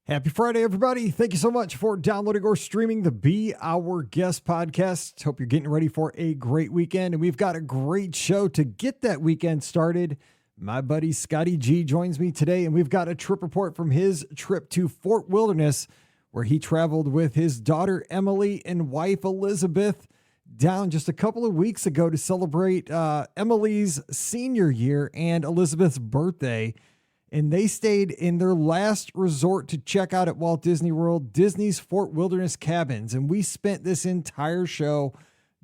Happy Friday, everybody. Thank you so much for downloading or streaming the Be Our Guest podcast. Hope you're getting ready for a great weekend, and we've got a great show to get that weekend started. My buddy Scotty G joins me today, and we've got a trip report from his trip to Fort Wilderness, where he traveled with his daughter Emily and wife Elizabeth down just a couple of weeks ago to celebrate Emily's senior year and Elizabeth's birthday. And they stayed in their last resort to check out at Walt Disney World, Disney's Fort Wilderness Cabins. And we spent this entire show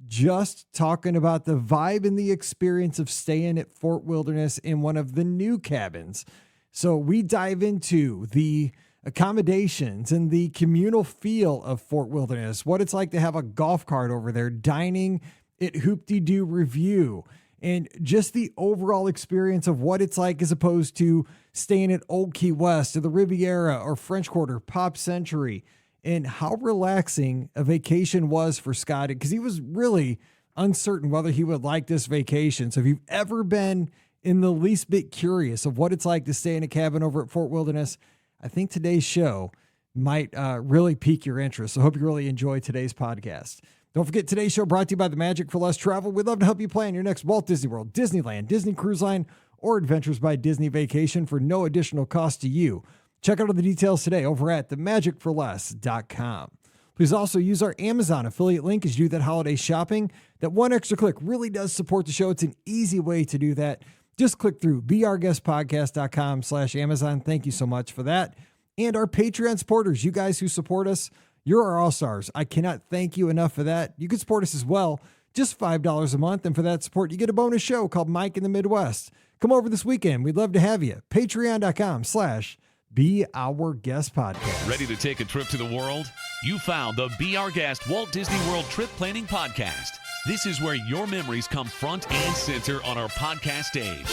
just talking about the vibe and the experience of staying at Fort Wilderness in one of the new cabins. So we dive into the accommodations and the communal feel of Fort Wilderness, what it's like to have a golf cart over there, dining at Hoop-de-Doo Review, and just the overall experience of what it's like as opposed to staying at Old Key West or the Riviera or French Quarter, Pop Century, and how relaxing a vacation was for Scott, because he was really uncertain whether he would like this vacation. So if you've ever been in the least bit curious of what it's like to stay in a cabin over at Fort Wilderness, I think today's show might really pique your interest. So I hope you really enjoy today's podcast. Don't forget, today's show brought to you by the Magic for Less Travel. We'd love to help you plan your next Walt Disney World, Disneyland, Disney Cruise Line, or Adventures by Disney vacation for no additional cost to you. Check out all the details today over at themagicforless.com. Please also use our Amazon affiliate link as you do that holiday shopping. That one extra click really does support the show. It's an easy way to do that. Just click through beourguestpodcast.com/Amazon. Thank you so much for that. And our Patreon supporters, you guys who support us, you're our all-stars. I cannot thank you enough for that. You can support us as well, just $5 a month. And for that support, you get a bonus show called Mike in the Midwest. Come over this weekend. We'd love to have you. Patreon.com/beourguestpodcast. Ready to take a trip to the world? You found the Be Our Guest Walt Disney World Trip Planning Podcast. This is where your memories come front and center on our podcast stage.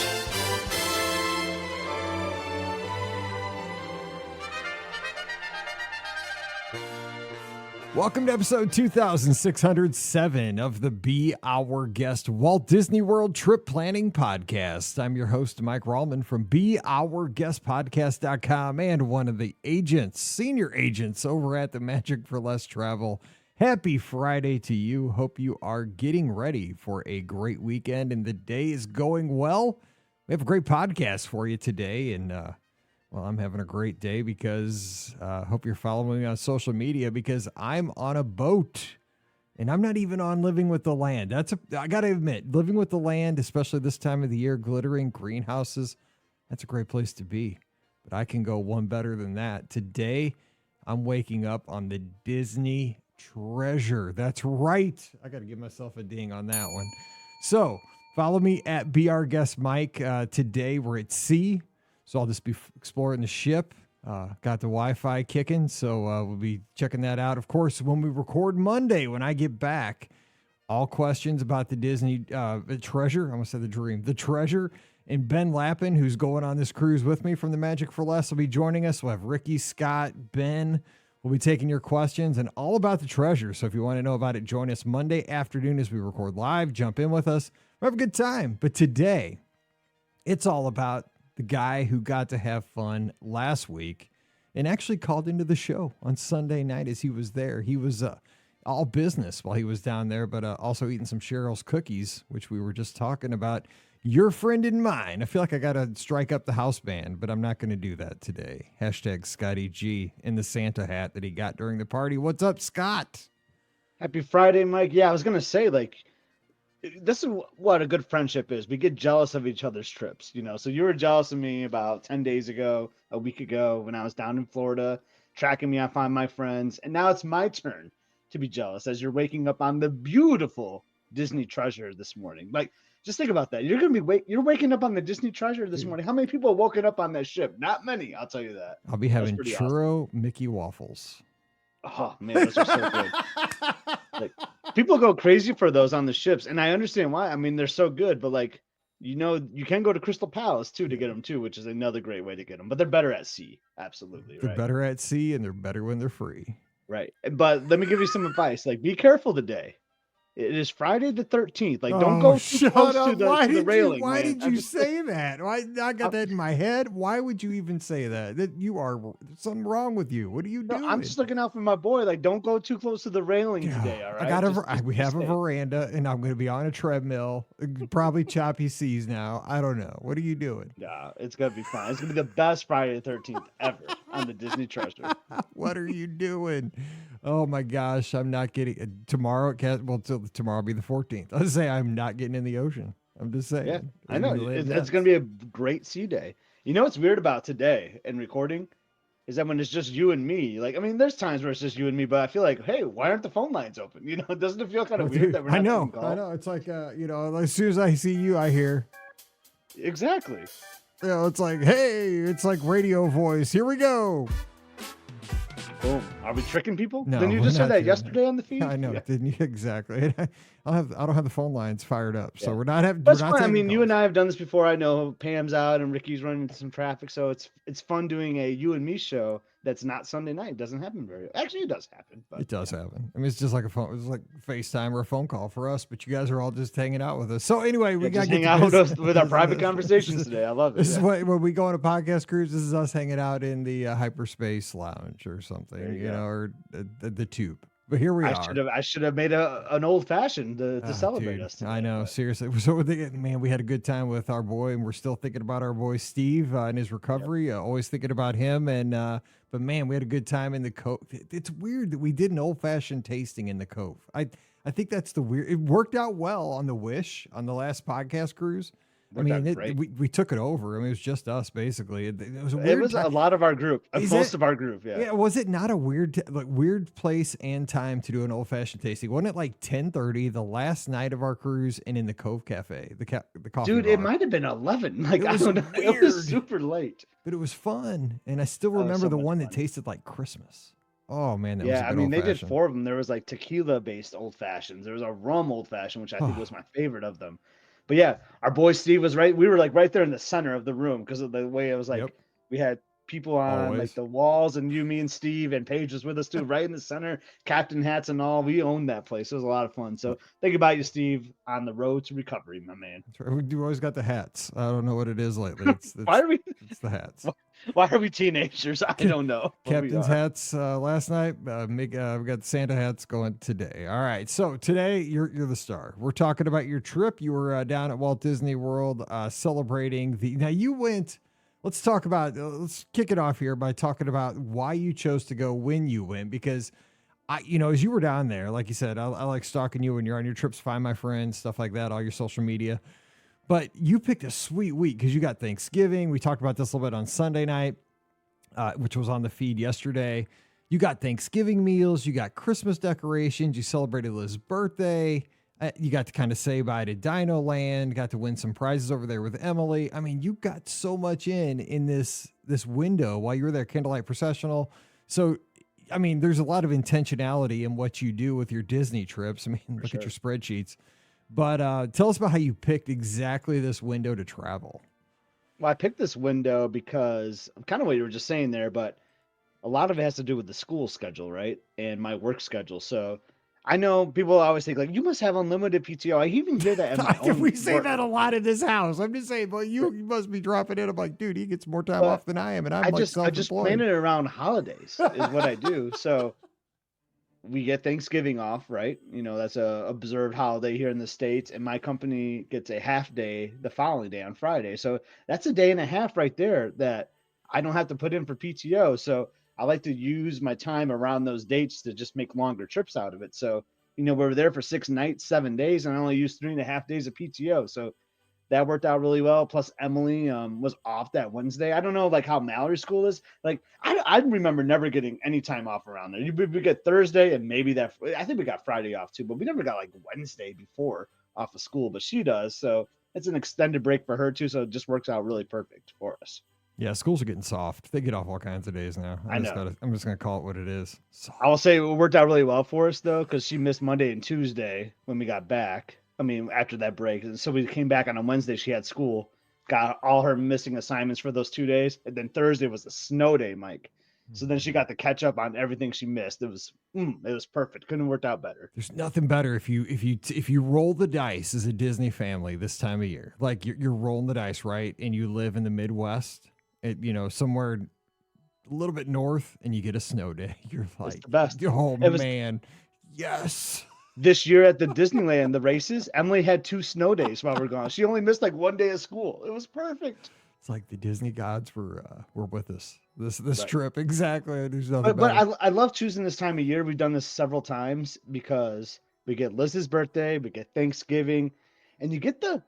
Welcome to episode 2607 of the Be Our Guest Walt Disney World Trip Planning Podcast. I'm your host, Mike Rallman from beourguestpodcast.com and one of the agents, senior agents over at the Magic for Less Travel. Happy Friday to you. Hope you are getting ready for a great weekend and the day is going well. We have a great podcast for you today, and well, I'm having a great day because I hope you're following me on social media, because I'm on a boat and I'm not even on Living with the Land. I got to admit, Living with the Land, especially this time of the year, glittering greenhouses, that's a great place to be. But I can go one better than that. Today, I'm waking up on the Disney Treasure. That's right. I got to give myself a ding on that one. So follow me at Be Our Guest Mike. Today, we're at sea. So I'll just be exploring the ship. Got the Wi-Fi kicking, so we'll be checking that out. Of course, when we record Monday, when I get back, all questions about the Disney Treasure, I almost said the Dream, the Treasure, and Ben Lappin, who's going on this cruise with me from the Magic for Less, will be joining us. We'll have Ricky, Scott, Ben. We'll be taking your questions and all about the Treasure. So if you want to know about it, join us Monday afternoon as we record live. Jump in with us. We'll have a good time. But today, it's all about the guy who got to have fun last week and actually called into the show on Sunday night as he was there. He was all business while he was down there, but also eating some Cheryl's cookies, which we were just talking about. Your friend and mine. I feel like I got to strike up the house band, but I'm not going to do that today. Hashtag Scotty G in the Santa hat that he got during the party. What's up, Scott? Happy Friday, Mike. Yeah, I was going to say, this is what a good friendship is. We get jealous of each other's trips, So you were jealous of me about 10 days ago, a week ago, when I was down in Florida, tracking me. I find my friends. And now it's my turn to be jealous as you're waking up on the beautiful Disney Treasure this morning. Just think about that. You're waking up on the Disney Treasure this morning. How many people have woken up on that ship? Not many, I'll tell you that. I'll be having churro awesome. Mickey waffles. Oh man, those are so good. People go crazy for those on the ships, and I understand why. I mean, they're so good, but you can go to Crystal Palace too to get them too, which is another great way to get them. But they're better at sea, absolutely. They're better at sea, and they're better when they're free. Right. But let me give you some advice. Be careful today. It is Friday the 13th. Like, don't Oh, go too shut close up. to Why the did railing, why man. did I'm you just say that? I got that in my head. Why would you even say that? That you are there's something wrong with you. What are you no, I'm doing? just looking out for my boy. Like, don't go too close to the railing Yeah, today. All I right. got Just we be have a safe. veranda and I'm going to be on a treadmill, probably choppy seas now. I don't know. What are you doing? Yeah, it's gonna be fine. It's gonna be the best Friday the 13th ever on the Disney Treasure. What are you doing? Oh my gosh, I'm not getting tomorrow. Well, tomorrow will be the 14th. I say I'm not getting in the ocean. I'm just saying. Yeah, It's I gonna know. be laying It's nuts. gonna be a great sea day. You know what's weird about today and recording is that when it's just you and me. Like, I mean, there's times where it's just you and me, but I feel like, hey, why aren't the phone lines open? You know, doesn't it feel kind Oh, of weird dude, that we're not taking I calls? know. It's like as soon as I see you, I hear. Exactly. It's like, hey, it's like radio voice. Here we go. Boom. Are we tricking people? No, Didn't you we're just say not that doing yesterday on the feed? I know, Yeah. didn't you? Exactly. I don't have the phone lines fired up, so Yeah. we're That's not fun. I taking mean, you and calls. I have done this before. I know Pam's out and Ricky's running into some traffic, so it's fun doing a you and me show that's not Sunday night. It doesn't happen very. Actually, it does happen, but It does yeah. happen. I mean, it's just like it's like FaceTime or a phone call for us, but you guys are all just hanging out with us. So anyway, we Yeah, got just to get hang to out with business. us with our private conversations today. I love it. This is Yeah. what when we go on a podcast cruise. This is us hanging out in the hyperspace lounge or something, There you go. or the tube. But here we are. I should have made an old fashioned to celebrate Dude, us today. I know, but seriously. So, man, we had a good time with our boy, and we're still thinking about our boy Steve and his recovery. Always thinking about him, and but man, we had a good time in the Cove. It's weird that we did an old fashioned tasting in the Cove. I think that's the weird. It worked out well on the Wish on the last podcast cruise. worked out great. We took it over. I mean, it was just us basically. It was a It weird. was a lot of our group, Is most it- of our group. Yeah. Yeah, was it not a weird place and time to do an old fashioned tasting? Wasn't it like 10:30 the last night of our cruise and in the Cove Cafe, the coffee Dude, bar? it might have been 11. Like, It I was don't know. It was weird. super late. But it was fun, and I still was remember so the much one that fun. tasted like Christmas. Oh man, that was a Yeah, I good mean, old they did fashioned. 4 of them. There was like tequila based old fashions. There was a rum old fashioned, which I think was my favorite of them. But yeah, our boy Steve was right. We were like right there in the center of the room because of the way it was like Yep. we had people on Always. like the walls, and you, me, and Steve, and Paige was with us too, right in the center, captain hats and all. We owned that place. It was a lot of fun. So think about you, Steve, on the road to recovery, my man. We do always got the hats. I don't know what it is lately. Why are we? It's the hats. Why are we teenagers? I don't know. but we Captain's are. hats last night. We got Santa hats going today. All right. So today you're the star. We're talking about your trip. You were down at Walt Disney World celebrating the. Now you went. Let's talk about. Let's kick it off here by talking about why you chose to go when you went, because as you were down there, like you said, I like stalking you when you're on your trips, Find My Friends, stuff like that, all your social media. But you picked a sweet week because you got Thanksgiving. We talked about this a little bit on Sunday night, which was on the feed yesterday. You got Thanksgiving meals. You got Christmas decorations. You celebrated Liz's birthday. You got to kind of say bye to Dino Land. Got to win some prizes over there with Emily. I mean, you got so much in this window while you were there, Candlelight Processional. So, I mean, there's a lot of intentionality in what you do with your Disney trips. I mean, look at your spreadsheets. But tell us about how you picked exactly this window to travel. Well, I picked this window because kind of what you were just saying there, but a lot of it has to do with the school schedule, right? And my work schedule. So I know people always think like, you must have unlimited PTO. I even hear that at my own We say work. that a lot in this house. I'm just saying, but you must be dropping in. I'm like, dude, he gets more time But off than I am, and I'm I like just self-employed. plan it around holidays is what I do. So we get Thanksgiving off, right? That's a observed holiday here in the States, and my company gets a half day the following day on Friday. So that's a day and a half right there that I don't have to put in for PTO. So I like to use my time around those dates to just make longer trips out of it. So, we were there for 6 nights, 7 days, and I only used 3.5 days of PTO. So that worked out really well. Plus Emily was off that Wednesday. I don't know like how Mallory school is. Like I remember never getting any time off around there. We get Thursday and maybe I think we got Friday off too, but we never got like Wednesday before off of school, but she does. So it's an extended break for her too. So it just works out really perfect for us. Yeah, schools are getting soft. They get off all kinds of days now. I know. I'm just gonna call it what it is. Soft. I will say it worked out really well for us though, because she missed Monday and Tuesday when we got back. I mean, after that break. And so we came back on a Wednesday. She had school, got all her missing assignments for those 2 days. And then Thursday was a snow day, Mike. So then she got to catch up on everything she missed. It was perfect. Couldn't have worked out better. There's nothing better if you roll the dice as a Disney family this time of year. Like you're rolling the dice, right? And you live in the Midwest, somewhere a little bit north, and you get a snow day. You're like, It's the best. oh It was- man, yes. This year at the Disneyland, the races, Emily had 2 snow days while we're gone. She only missed like 1 day of school. It was perfect. It's like the Disney gods were with us this Right. trip. Exactly. There's nothing But better. I love choosing this time of year. We've done this several times because we get Liz's birthday, we get Thanksgiving, and you get the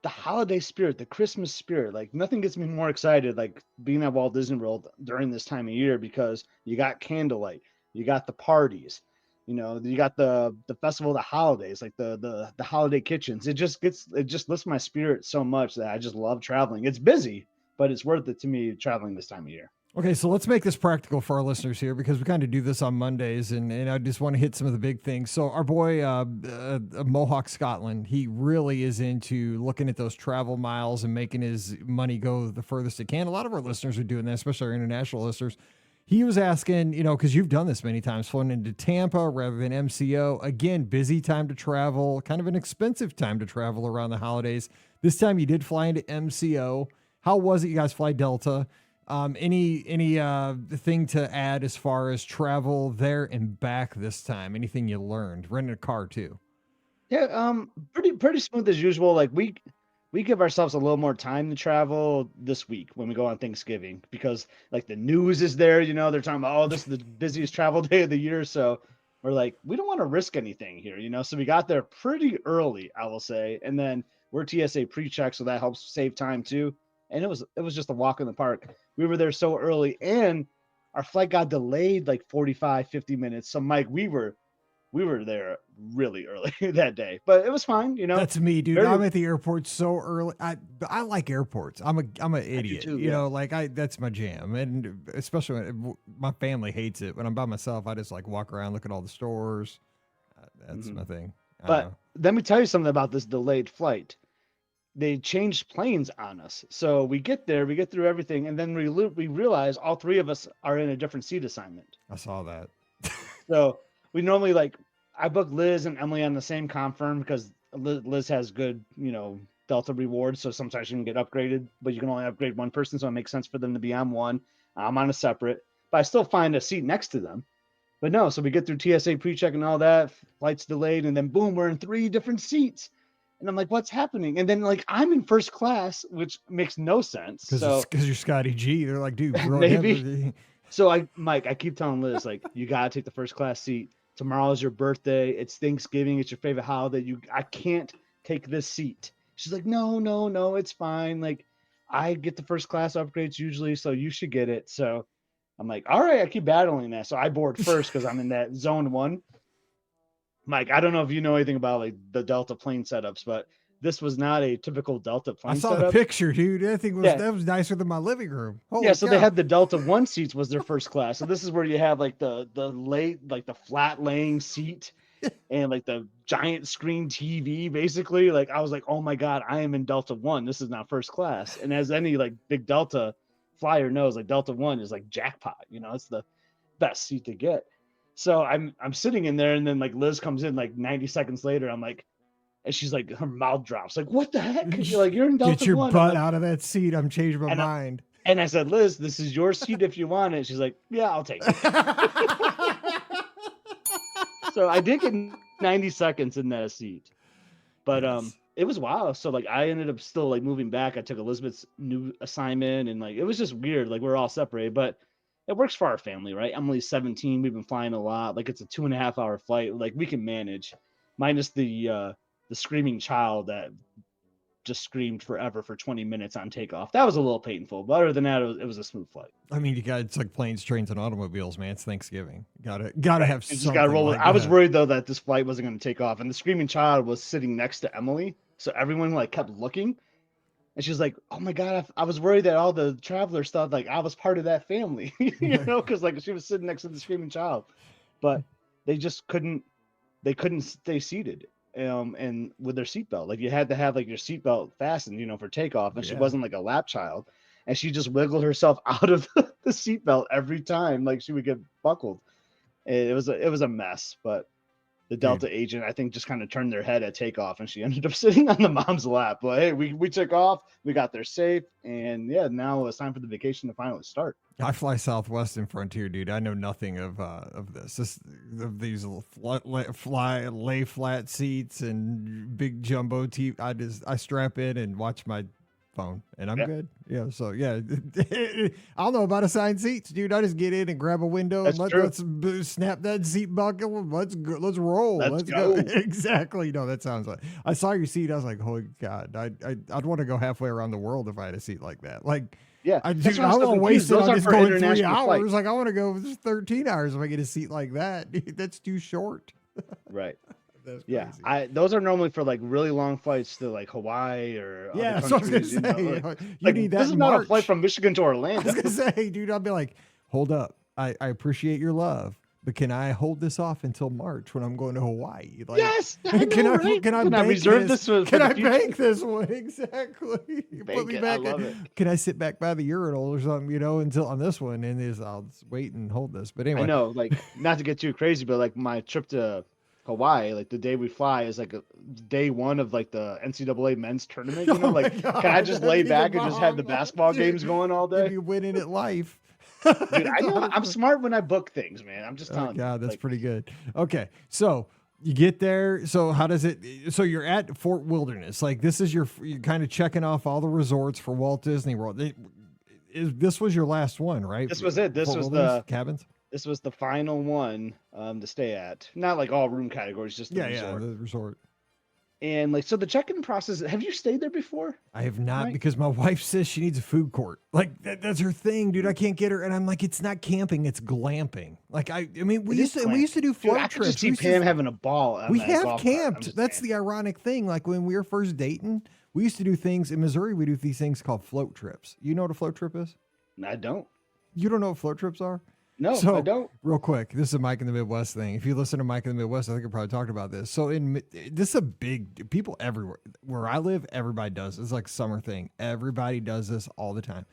holiday spirit, the Christmas spirit. Like nothing gets me more excited like being at Walt Disney World during this time of year because you got candlelight, you got the parties, you got the festival of the holidays, like the holiday kitchens. It just lifts my spirit so much that I just love traveling. It's busy, but it's worth it to me traveling this time of year. Okay, so let's make this practical for our listeners here because we kind of do this on Mondays, and I just want to hit some of the big things. So our boy, Mohawk Scotland, he really is into looking at those travel miles and making his money go the furthest it can. A lot of our listeners are doing that, especially our international listeners. He was asking, because you've done this many times, flown into Tampa rather than MCO. Again, busy time to travel, kind of an expensive time to travel around the holidays. This time you did fly into MCO. How was it? You guys fly Delta. Any thing to add as far as travel there and back this time? Anything you learned? Renting a car too. Yeah, pretty smooth as usual. Like we give ourselves a little more time to travel this week when we go on Thanksgiving because like the news is there, they're talking about, oh, this is the busiest travel day of the year. So we're like, we don't want to risk anything here, So we got there pretty early, I will say. And then we're TSA pre-check, so that helps save time too. And it was just a walk in the park. We were there so early and our flight got delayed like 45, 50 minutes. So Mike, we were there really early that day, but it was fine, That's me, dude. Very- I'm at the airport so early. I like airports. I'm an idiot. too, yeah. That's my jam, and especially when my family hates it. When I'm by myself, I just like walk around, look at all the stores. That's my thing. But let me tell you something about this delayed flight. They changed planes on us. So we get there, we get through everything, and then we realize all 3 of us are in a different seat assignment. I saw that. So we normally I book Liz and Emily on the same confirm because Liz has good, Delta rewards. So sometimes you can get upgraded, but you can only upgrade one person. So it makes sense for them to be on one. I'm on a separate, but I still find a seat next to them. But no, so we get through TSA pre-check and all that, flight's delayed, and then boom, we're in 3 different seats. And I'm like, what's happening? And then I'm in first class, which makes no sense. Because you're Scotty G. They're like, dude, bro, Maybe. So Mike, I keep telling Liz, you gotta take the first class seat. Tomorrow's your birthday. It's Thanksgiving. It's your favorite holiday. I can't take this seat. She's like, no, it's fine. I get the first class upgrades usually, so you should get it. So I'm like, all right, I keep battling that. So I board first because I'm in that zone 1. Mike, I don't know if you know anything about the Delta plane setups, but this was not a typical Delta plane I saw setup. the picture, dude. That was nicer than my living room. Holy Yeah, so cow. they had the Delta 1 seats was their first class. So this is where you have the flat laying seat and the giant screen TV basically. I was like, "Oh my god, I am in Delta 1. This is not first class." And as any big Delta flyer knows, Delta 1 is jackpot, it's the best seat to get. So I'm sitting in there and then Liz comes in 90 seconds later. I'm like, and she's her mouth drops. What the heck? You're in Delta 1. Get your butt out of that seat. I'm changing my mind. And I said, Liz, this is your seat if you want it. She's like, yeah, I'll take it. So I did get 90 seconds in that seat. But it was wild. So I ended up still moving back. I took Elizabeth's new assignment and it was just weird. We're all separated, but it works for our family, right? Emily's 17. We've been flying a lot. It's a 2.5 hour flight. We can manage, minus the screaming child that just screamed forever for 20 minutes on takeoff. That was a little painful, but other than that, it was a smooth flight. I mean, it's like planes, trains, and automobiles, man. It's Thanksgiving. Gotta have something. Just gotta roll it. I was worried though that this flight wasn't going to take off, and the screaming child was sitting next to Emily, so everyone kept looking, and she was like, "Oh my god!" I was worried that all the travelers thought I was part of that family, because she was sitting next to the screaming child, but they just couldn't. They couldn't stay seated. And with their seatbelt, you had to have your seatbelt fastened, for takeoff, and she wasn't a lap child. and she just wiggled herself out of the seatbelt every time, like she would get buckled. It was a mess, but the Delta agent, I think, just kind of turned their head at takeoff, and she ended up sitting on the mom's lap. But hey, we took off, we got there safe, and yeah, now it's time for the vacation to finally start. I fly Southwest and Frontier, dude. I know nothing of this. Of these little lay flat seats and big jumbo TV. I strap in and watch my phone, and I'm good. Yeah. So yeah, I don't know about assigned seats, dude. I just get in and grab a window and let's snap that seat buckle. Let's go. Let's roll. Let's go. Exactly. No, that sounds like I saw your seat. I was like, holy God, I'd want to go halfway around the world if I had a seat like that. Like. Yeah, I don't waste it on just going 3 hours. Flights. Like I want to go 13 hours if I get a seat like that. That's too short. Right. That's crazy. Yeah, those are normally for like really long flights to like Hawaii or other countries. So I was gonna say, you need that. This is not a flight from Michigan to Orlando. I was gonna say, dude, I'd be like, hold up, I appreciate your love, but can I hold this off until March when I'm going to Hawaii? Like, yes. Can I reserve this? Can I bank this one? Exactly. Put me back. I love it. Can I sit back by the urinal or something? Until on this one, and I'll just wait and hold this. But anyway, I know, like, not to get too crazy, but like my trip to Hawaii, like the day we fly is like a day one of like the NCAA men's tournament. Like, can I just lay back and just have the basketball games going all day? You're winning at life. Dude, I know I'm smart when I book things, man. I'm just telling you. God, that's pretty good. Okay, so you get there. So how does it? So you're at Fort Wilderness. Like this is you're kind of checking off all the resorts for Walt Disney World. This was your last one, right? This was it. This Fort was Wilderness the cabins. This was the final one to stay at. Not like all room categories, just the resort. The resort. And like, so the check-in process, have you stayed there before? I have not, because my wife says she needs a food court. Like that's her thing, dude. I can't get her. And I'm like, it's not camping, it's glamping. Like, I mean, we used to do float trips. I could just see Pam having a ball. We have camped. That's the ironic thing. Like when we were first dating, we used to do things in Missouri. We do these things called float trips. You know what a float trip is? I don't. You don't know what float trips are? No, I don't. Real quick, this is a Mike in the Midwest thing. If you listen to Mike in the Midwest, I think I probably talked about this. So this is a big, people everywhere. Where I live, everybody does. It's like a summer thing. Everybody does this all the time.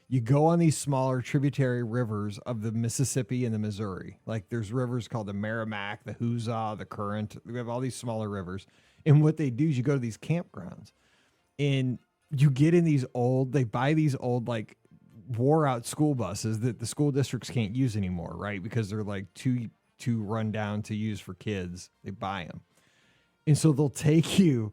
You go on these smaller tributary rivers of the Mississippi and the Missouri. Like there's rivers called the Merrimack, the Hoosier, the Current. We have all these smaller rivers. And what they do is you go to these campgrounds and you get in they buy these old like wore out school buses that the school districts can't use anymore, right? Because they're like too run down to use for kids. They buy them. And so they'll take you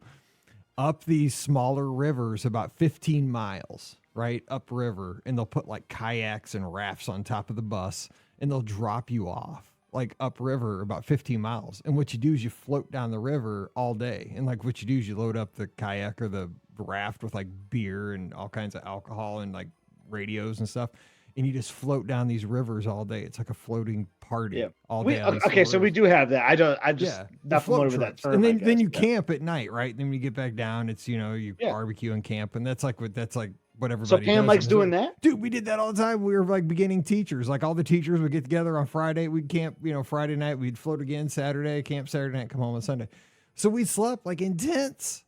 up these smaller rivers about 15 miles, right? Upriver. And they'll put like kayaks and rafts on top of the bus and they'll drop you off like upriver about 15 miles. And what you do is you float down the river all day. And like what you do is you load up the kayak or the raft with like beer and all kinds of alcohol and like radios and stuff, and you just float down these rivers all day. It's like a floating party all day. Okay, so we do have that. I'm not familiar with that term. And then you camp at night, right? Then when you get back down, it's you barbecue and camp, and that's like what everybody. So Pam likes doing that, dude. We did that all the time. We were like beginning teachers. Like all the teachers would get together on Friday. We'd camp, Friday night. We'd float again Saturday, camp Saturday night, come home on Sunday. So we slept like intense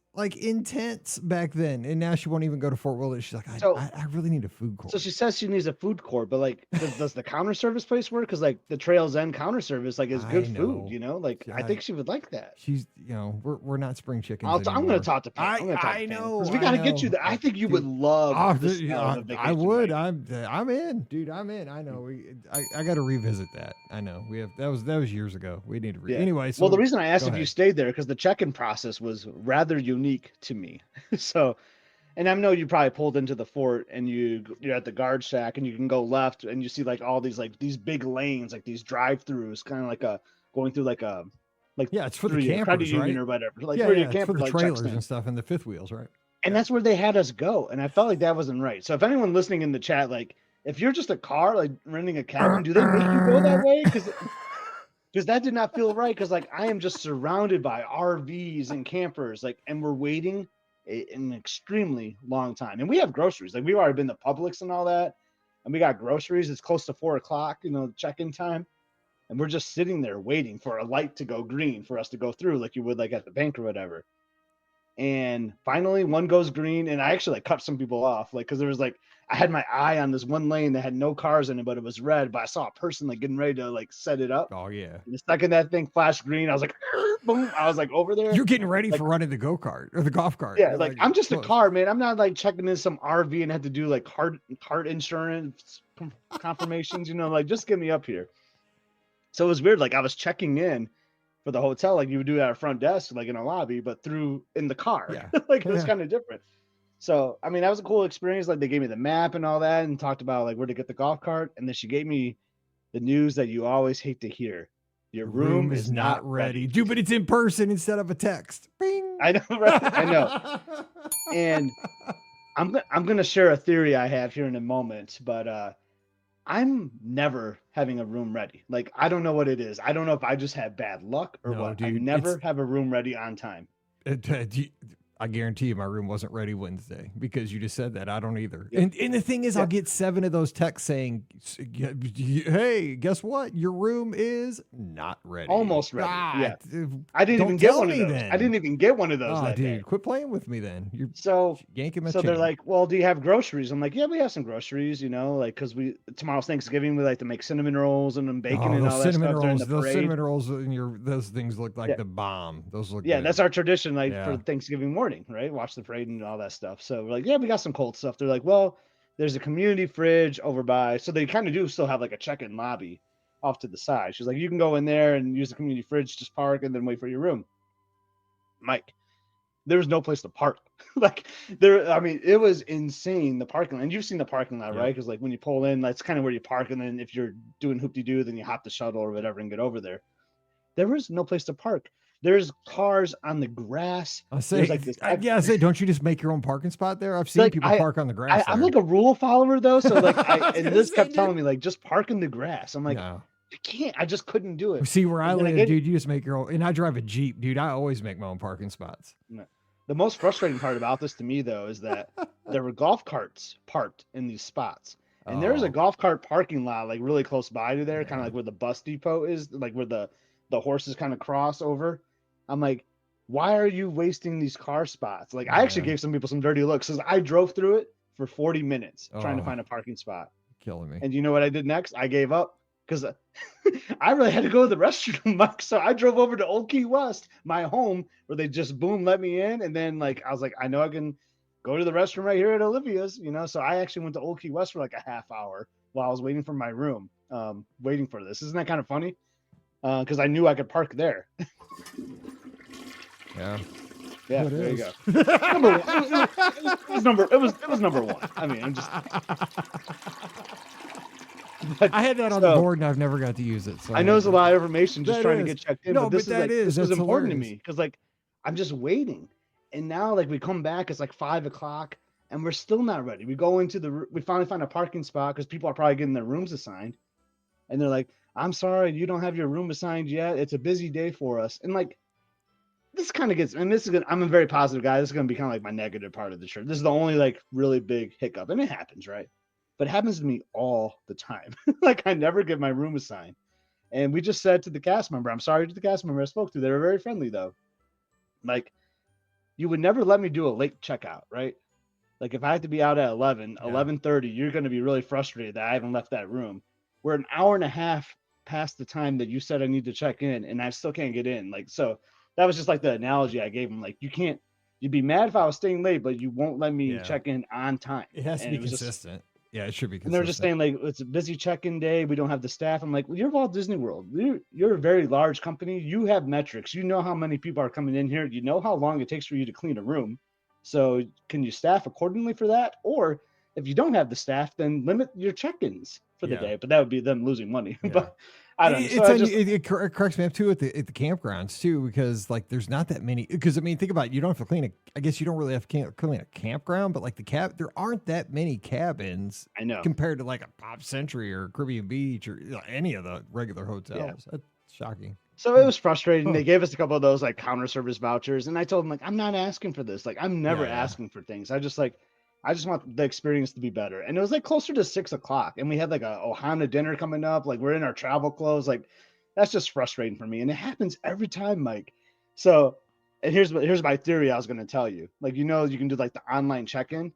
back then, and now she won't even go to Fort Wilderness. She's like, I really need a food court. So she says she needs a food court, but like, does the counter service place work? Because like the Trails End counter service like is good food, Like I think she would like that. She's, we're not spring chickens. I'm going to talk to Pam. I know, because we got to get you there. I think you would love. I would. I'm in, dude. I'm in. I know. I got to revisit that. I know we have. That was years ago. We need to anyway. So, well, the reason I asked if you stayed there because the check-in process was rather unique to me. So, and I know you probably pulled into the fort and you're at the guard shack and you can go left and you see like all these big lanes, like these drive-throughs, kind of like going through it's for the campers, right? Or whatever. Like it's for the trailers and stuff and the fifth wheels, right? And that's where they had us go. And I felt like that wasn't right. So if anyone listening in the chat, like if you're just a car, like renting a cabin, do they make you go that way? Because that did not feel right. Because like I am just surrounded by RVs and campers, like, and we're waiting an extremely long time. And we have groceries. Like we've already been to Publix and all that, and we got groceries. It's close to 4:00, check-in time, and we're just sitting there waiting for a light to go green for us to go through, like you would like at the bank or whatever. And finally, one goes green, and I actually like cut some people off, like because there was like I had my eye on this one lane that had no cars in it, but it was red. But I saw a person like getting ready to like set it up. Oh yeah. And the second that thing flashed green, I was like, boom! I was like over there. You're getting ready like, for running the go-kart or the golf cart. Yeah, You're like I'm just a close. car, man. I'm not like checking in some RV and had to do like cart insurance confirmations, like just get me up here. So it was weird. Like I was checking in for the hotel, like you would do at a front desk, like in a lobby, but in the car. Yeah. Like it was kind of different. So I mean, that was a cool experience. Like they gave me the map and all that, and talked about like where to get the golf cart, and then she gave me the news that you always hate to hear. Your room is not ready. Dude, but it's in person instead of a text. Bing. I know, right? I know. And I'm gonna share a theory I have here in a moment, but I'm never having a room ready. Like I don't know what it is. I don't know if I just have bad luck or what. Dude, I never have a room ready on time. I guarantee you my room wasn't ready Wednesday because you just said that. I don't either. Yeah. And the thing is, I'll get 7 of those texts saying, hey, guess what? Your room is not ready. Almost ready. Yeah. I didn't even get one of those. Then. I didn't even get one of those. Oh, that dude, day. quit playing with me then. You're yanking my So chain. they're like, well, do you have groceries? I'm like, yeah, we have some groceries, like, because tomorrow's Thanksgiving, we like to make cinnamon rolls and bacon and all that stuff during the parade. Those cinnamon rolls and those things look like the bomb. Those look good. That's our tradition, like for Thanksgiving morning, right? Watch the parade and all that stuff. So we're like, yeah, we got some cold stuff. They're like, well, there's a community fridge over by, so they kind of do still have like a check-in lobby off to the side. She's like, you can go in there and use the community fridge, just park and then wait for your room. Mike, there was no place to park. It was insane, the parking lot. And you've seen the parking lot, right? Because like when you pull in, that's kind of where you park, and then if you're doing hoop-de-doo, then you hop the shuttle or whatever and get over there. There was no place to park. There's cars on the grass. I say, don't you just make your own parking spot there? I've seen people park on the grass. I'm like a rule follower though, so like, and Liz kept telling me like, just park in the grass. I'm like, I can't. I just couldn't do it. See where I live, dude. You just make your own. And I drive a Jeep, dude. I always make my own parking spots. No. The most frustrating part about this to me though is that there were golf carts parked in these spots, and there's a golf cart parking lot like really close by to there, kind of like where the bus depot is, like where the horses kind of cross over. I'm like, why are you wasting these car spots? Like, I actually gave some people some dirty looks because I drove through it for 40 minutes trying to find a parking spot. Killing me. And you know what I did next? I gave up because I really had to go to the restroom, Mike. So I drove over to Old Key West, my home, where they just let me in. And then like, I was like, I know I can go to the restroom right here at Olivia's, So I actually went to Old Key West for like a half hour while I was waiting for my room, waiting for this. Isn't that kind of funny? Because I knew I could park there. Yeah, there you go. Number one. It was number one. I mean, I'm just. I had that on the board and I've never got to use it. So I know there's a lot of information just trying to get checked in. No, but this is important hilarious. to me because like I'm just waiting, and now like we come back, it's like 5:00, and we're still not ready. We go we finally find a parking spot because people are probably getting their rooms assigned, and they're like, "I'm sorry, you don't have your room assigned yet. It's a busy day for us," and like. This kind of gets, and this is gonna, I'm a very positive guy. This is going to be kind of like my negative part of the trip. This is the only like really big hiccup, and it happens, right? But it happens to me all the time. Like I never get my room assigned. And we just said to the cast member, I'm sorry to the cast member I spoke to. They were very friendly though. Like you would never let me do a late checkout, right? Like if I had to be out at 11:30, you're going to be really frustrated that I haven't left that room. We're an hour and a half past the time that you said I need to check in, and I still can't get in. Like, so that was just like the analogy I gave him. Like, you'd be mad if I was staying late, but you won't let me check in on time. It has to be consistent. It should be consistent. And they're just saying, like, it's a busy check-in day. We don't have the staff. I'm like, well, you're Walt Disney World. You're a very large company. You have metrics. You know how many people are coming in here. You know how long it takes for you to clean a room. So can you staff accordingly for that? Or if you don't have the staff, then limit your check-ins for the day. But that would be them losing money. But I don't know. It corrects me up too at the campgrounds too, because like there's not that many. Because I mean, think about it, you don't have to clean I guess you don't really have to clean a campground, but like there aren't that many cabins. I know compared to like a Pop Century or Caribbean Beach or any of the regular hotels. Yeah. That's shocking. So it was frustrating. They gave us a couple of those like counter service vouchers, and I told them like I'm not asking for this. Like I'm never asking for things. I just want the experience to be better. And it was like closer to 6:00, and we had like a Ohana dinner coming up. Like we're in our travel clothes. Like that's just frustrating for me. And it happens every time, Mike. So, and here's my theory I was going to tell you. Like, you can do like the online check-in.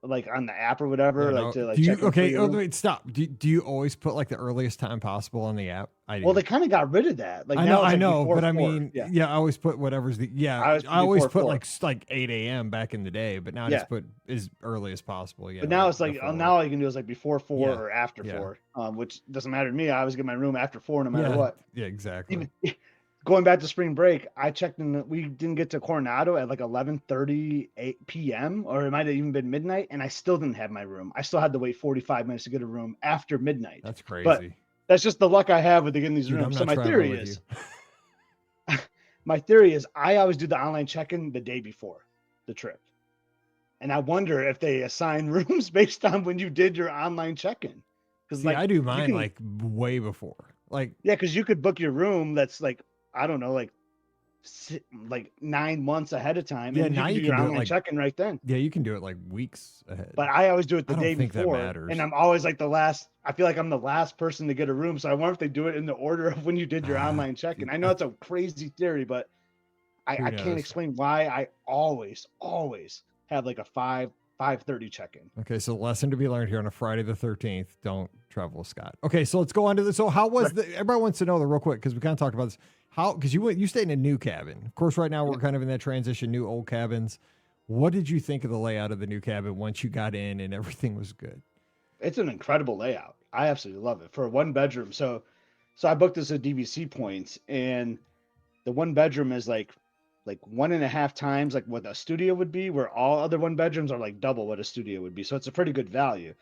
like on the app or whatever, Yeah, like no. to like Do you check in for okay? your Oh, room. wait, stop. Do you always put like the earliest time possible on the app? I Well, do. they kind of got rid of that. Like now it's I like know, before but I 4. mean, Yeah, yeah, I always put whatever's the yeah. I always I put always before put 4. like 8 a.m. back in the day, but now I Yeah, just put as early as possible. Yeah, but now like it's like before work. now all you can do is like before 4 Yeah, or after yeah, 4, which doesn't matter to me. I always get my room after 4 no matter yeah, what. yeah. Exactly. Even going back to spring break, I checked in. We didn't get to Coronado at like 11:30 p.m. or it might have even been midnight, and I still didn't have my room. I still had to wait 45 minutes to get a room after midnight. That's But crazy, that's just the luck I have with getting these dude. I'm rooms. So not traveling with you. my theory is I always do the online check-in the day before the trip, and I wonder if they assign rooms based on when you did your online check-in, because See, like I do you mine can, like way before. Like, yeah, because you could book your room that's like I don't know, like 9 months ahead of time, yeah, and you now can do you your can do it online like check-in right then. yeah, you can do it like weeks ahead. But I always do it the I don't day think that before, and matters. I'm always like the last. I feel like I'm the last person to get a room, so I wonder if they do it in the order of when you did your Ah, online check-in. dude, I know it's a crazy theory, but who I can't knows? explain why I always have like a 5:30 check-in. Okay, so lesson to be learned here on a Friday the 13th. Don't travel with Scott. Okay, so let's go on to this. So how was Right. the everybody wants to know the real quick because we kind of talked about this. How because you stayed in a new cabin. Of course, right now Yeah. we're kind of in that transition, new old cabins. What did you think of the layout of the new cabin once you got in and everything was good? It's an incredible layout. I absolutely love it for a 1 bedroom. So I booked this at DVC points, and the 1 bedroom is like 1.5 times like what a studio would be, where all other 1 bedrooms are like double what a studio would be. So it's a pretty good value.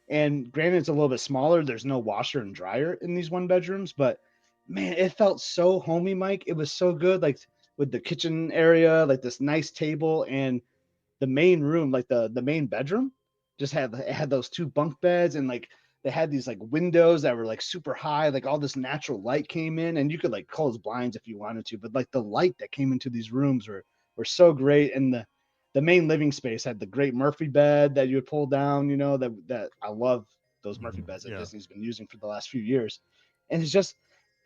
And granted, it's a little bit smaller. There's no washer and dryer in these 1 bedrooms, but man, it felt so homey, Mike. It was so good, like with the kitchen area, like this nice table, and the main room, like the main bedroom, just had those 2 bunk beds, and like they had these like windows that were like super high, like all this natural light came in, and you could like close blinds if you wanted to, but like the light that came into these rooms were so great. And the main living space had the great Murphy bed that you would pull down, that I love those Murphy beds that Yeah. Disney's been using for the last few years. And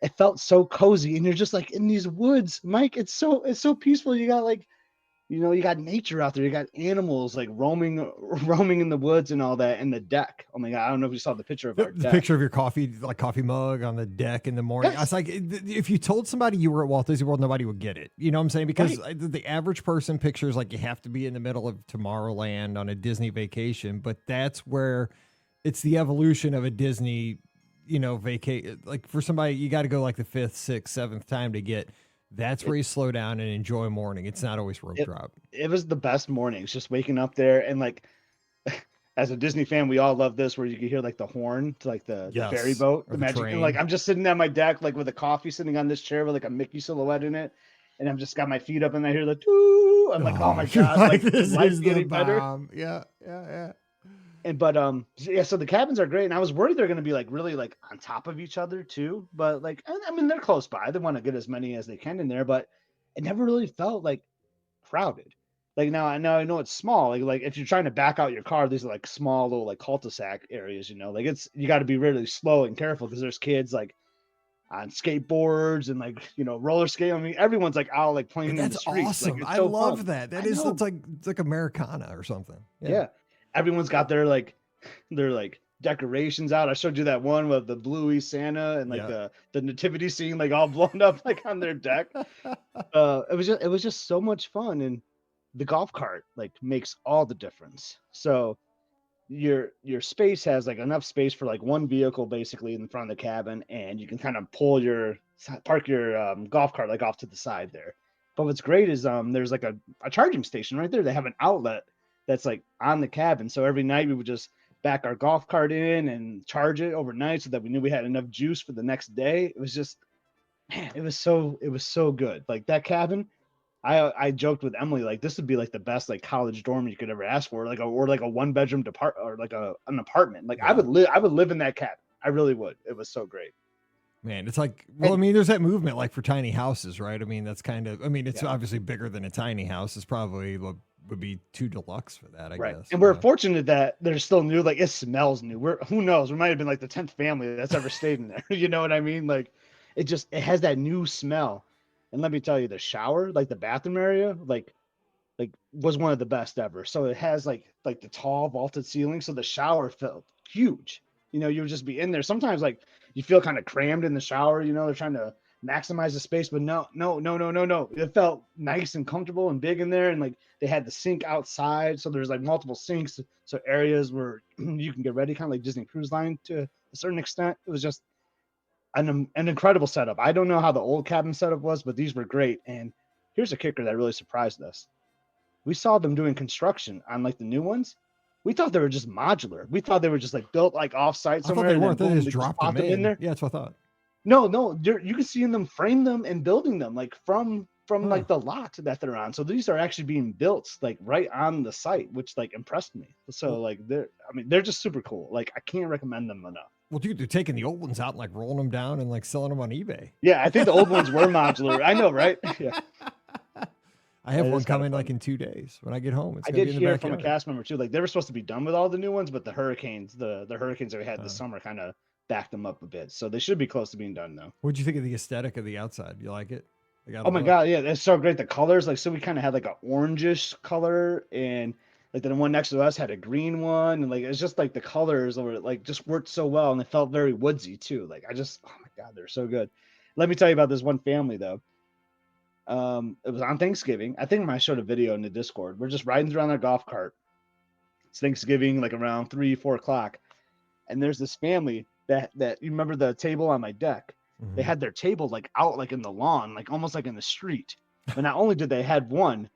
it felt so cozy, and you're just like in these woods, Mike. It's so peaceful. You got like you got nature out there. You got animals like roaming in the woods and all that. And the deck. Oh my God. I don't know if you saw the picture of our The deck. picture of your coffee mug on the deck in the morning. I was Yes. like, if you told somebody you were at Walt Disney World, nobody would get it. You know what I'm saying? Because the average person pictures like you have to be in the middle of Tomorrowland on a Disney vacation, but that's where it's the evolution of a Disney, like for somebody, you got to go like the fifth, sixth, seventh time to get. That's where you slow down and enjoy morning. It's not always rope drop. It was the best mornings, just waking up there. And like, as a Disney fan, we all love this, where you can hear like the horn to like the ferry Yes. boat, Or the the magic. And train. like, I'm just sitting at my deck, like with a coffee, sitting on this chair with like a Mickey silhouette in it. And I'm just got my feet up, and I hear the doo. I'm like, oh my you're God, like this life is the getting better. bomb. Yeah. So the cabins are great, and I was worried they're going to be like really like on top of each other too, but like I mean they're close by. They want to get as many as they can in there, but it never really felt like crowded. Like now I know it's small. Like if you're trying to back out your car, these are like small little like cul-de-sac areas. Like you got to be really slow and careful because there's kids like on skateboards and like roller skate. I mean everyone's like out like playing in the That's streets. Like awesome. it's I so love fun. that. I It's know. like Americana or something. Yeah. Everyone's got their like decorations out. I showed you that one with the bluey Santa and like Yeah. the nativity scene like all blown up like on their deck. It was just so much fun, and the golf cart like makes all the difference. So your space has like enough space for like one vehicle basically in front of the cabin, and you can kind of park your golf cart like off to the side there. But what's great is there's like a charging station right there. They have an outlet that's like on the cabin. So every night we would just back our golf cart in and charge it overnight so that we knew we had enough juice for the next day. It was just, man, it was so good. Like that cabin, I joked with Emily like this would be like the best like college dorm you could ever ask for, like a 1 bedroom depart or like an apartment. Like Yeah. I would live in that cabin. I really would. It was so great. Man, it's like, well, I mean, there's that movement like for tiny houses, right? I mean, that's kind of, I mean, it's Yeah. obviously bigger than a tiny house. It's probably would be too deluxe for that, I Right. guess. And we're fortunate that they're still new. Like it smells new. Who knows? We might have been like the 10th family that's ever stayed in there. You know what I mean? Like it has that new smell. And let me tell you, the shower, like the bathroom area, like like was one of the best ever. So it has like the tall vaulted ceiling, so the shower felt huge. You know, you would just be in there. Sometimes like you feel kind of crammed in the shower. You know, they're trying to maximize the space, but no. It felt nice and comfortable and big in there, and like they had the sink outside, so there's like multiple sinks, so areas where you can get ready, kind of like Disney Cruise Line to a certain extent. It was just an incredible setup. I don't know how the old cabin setup was, but these were great. And here's a kicker that really surprised us. We saw them doing construction on like the new ones. We thought they were just modular. We thought they were just like built like off-site somewhere. I thought they weren't. Then, They boom, just dropped them in there. Yeah, that's what I thought. No, you can see them frame them and building them like from like the lot that they're on. So these are actually being built like right on the site, which like impressed me. So like they're just super cool. Like I can't recommend them enough. Well, dude, they're taking the old ones out and like rolling them down and like selling them on eBay. Yeah, I think the old ones were modular. I know, right? Yeah. I have one coming like in 2 days when I get home. I did hear from a cast member too. Like they were supposed to be done with all the new ones, but the hurricanes that we had this summer kind of backed them up a bit. So they should be close to being done though. What'd you think of the aesthetic of the outside? You like it? Oh my God, yeah, that's so great. The colors, like, so we kind of had like an orangish color, and like the one next to us had a green one, and like it's just like the colors were like just worked so well, and it felt very woodsy too. Like oh my God, they're so good. Let me tell you about this one family though. It was on Thanksgiving. I think I showed a video in the Discord. We're just riding through on our golf cart. It's Thanksgiving, like around 3-4 o'clock, and there's this family that you remember the table on my deck. Mm-hmm. They had their table like out like in the lawn, like almost like in the street. But not only did they had one,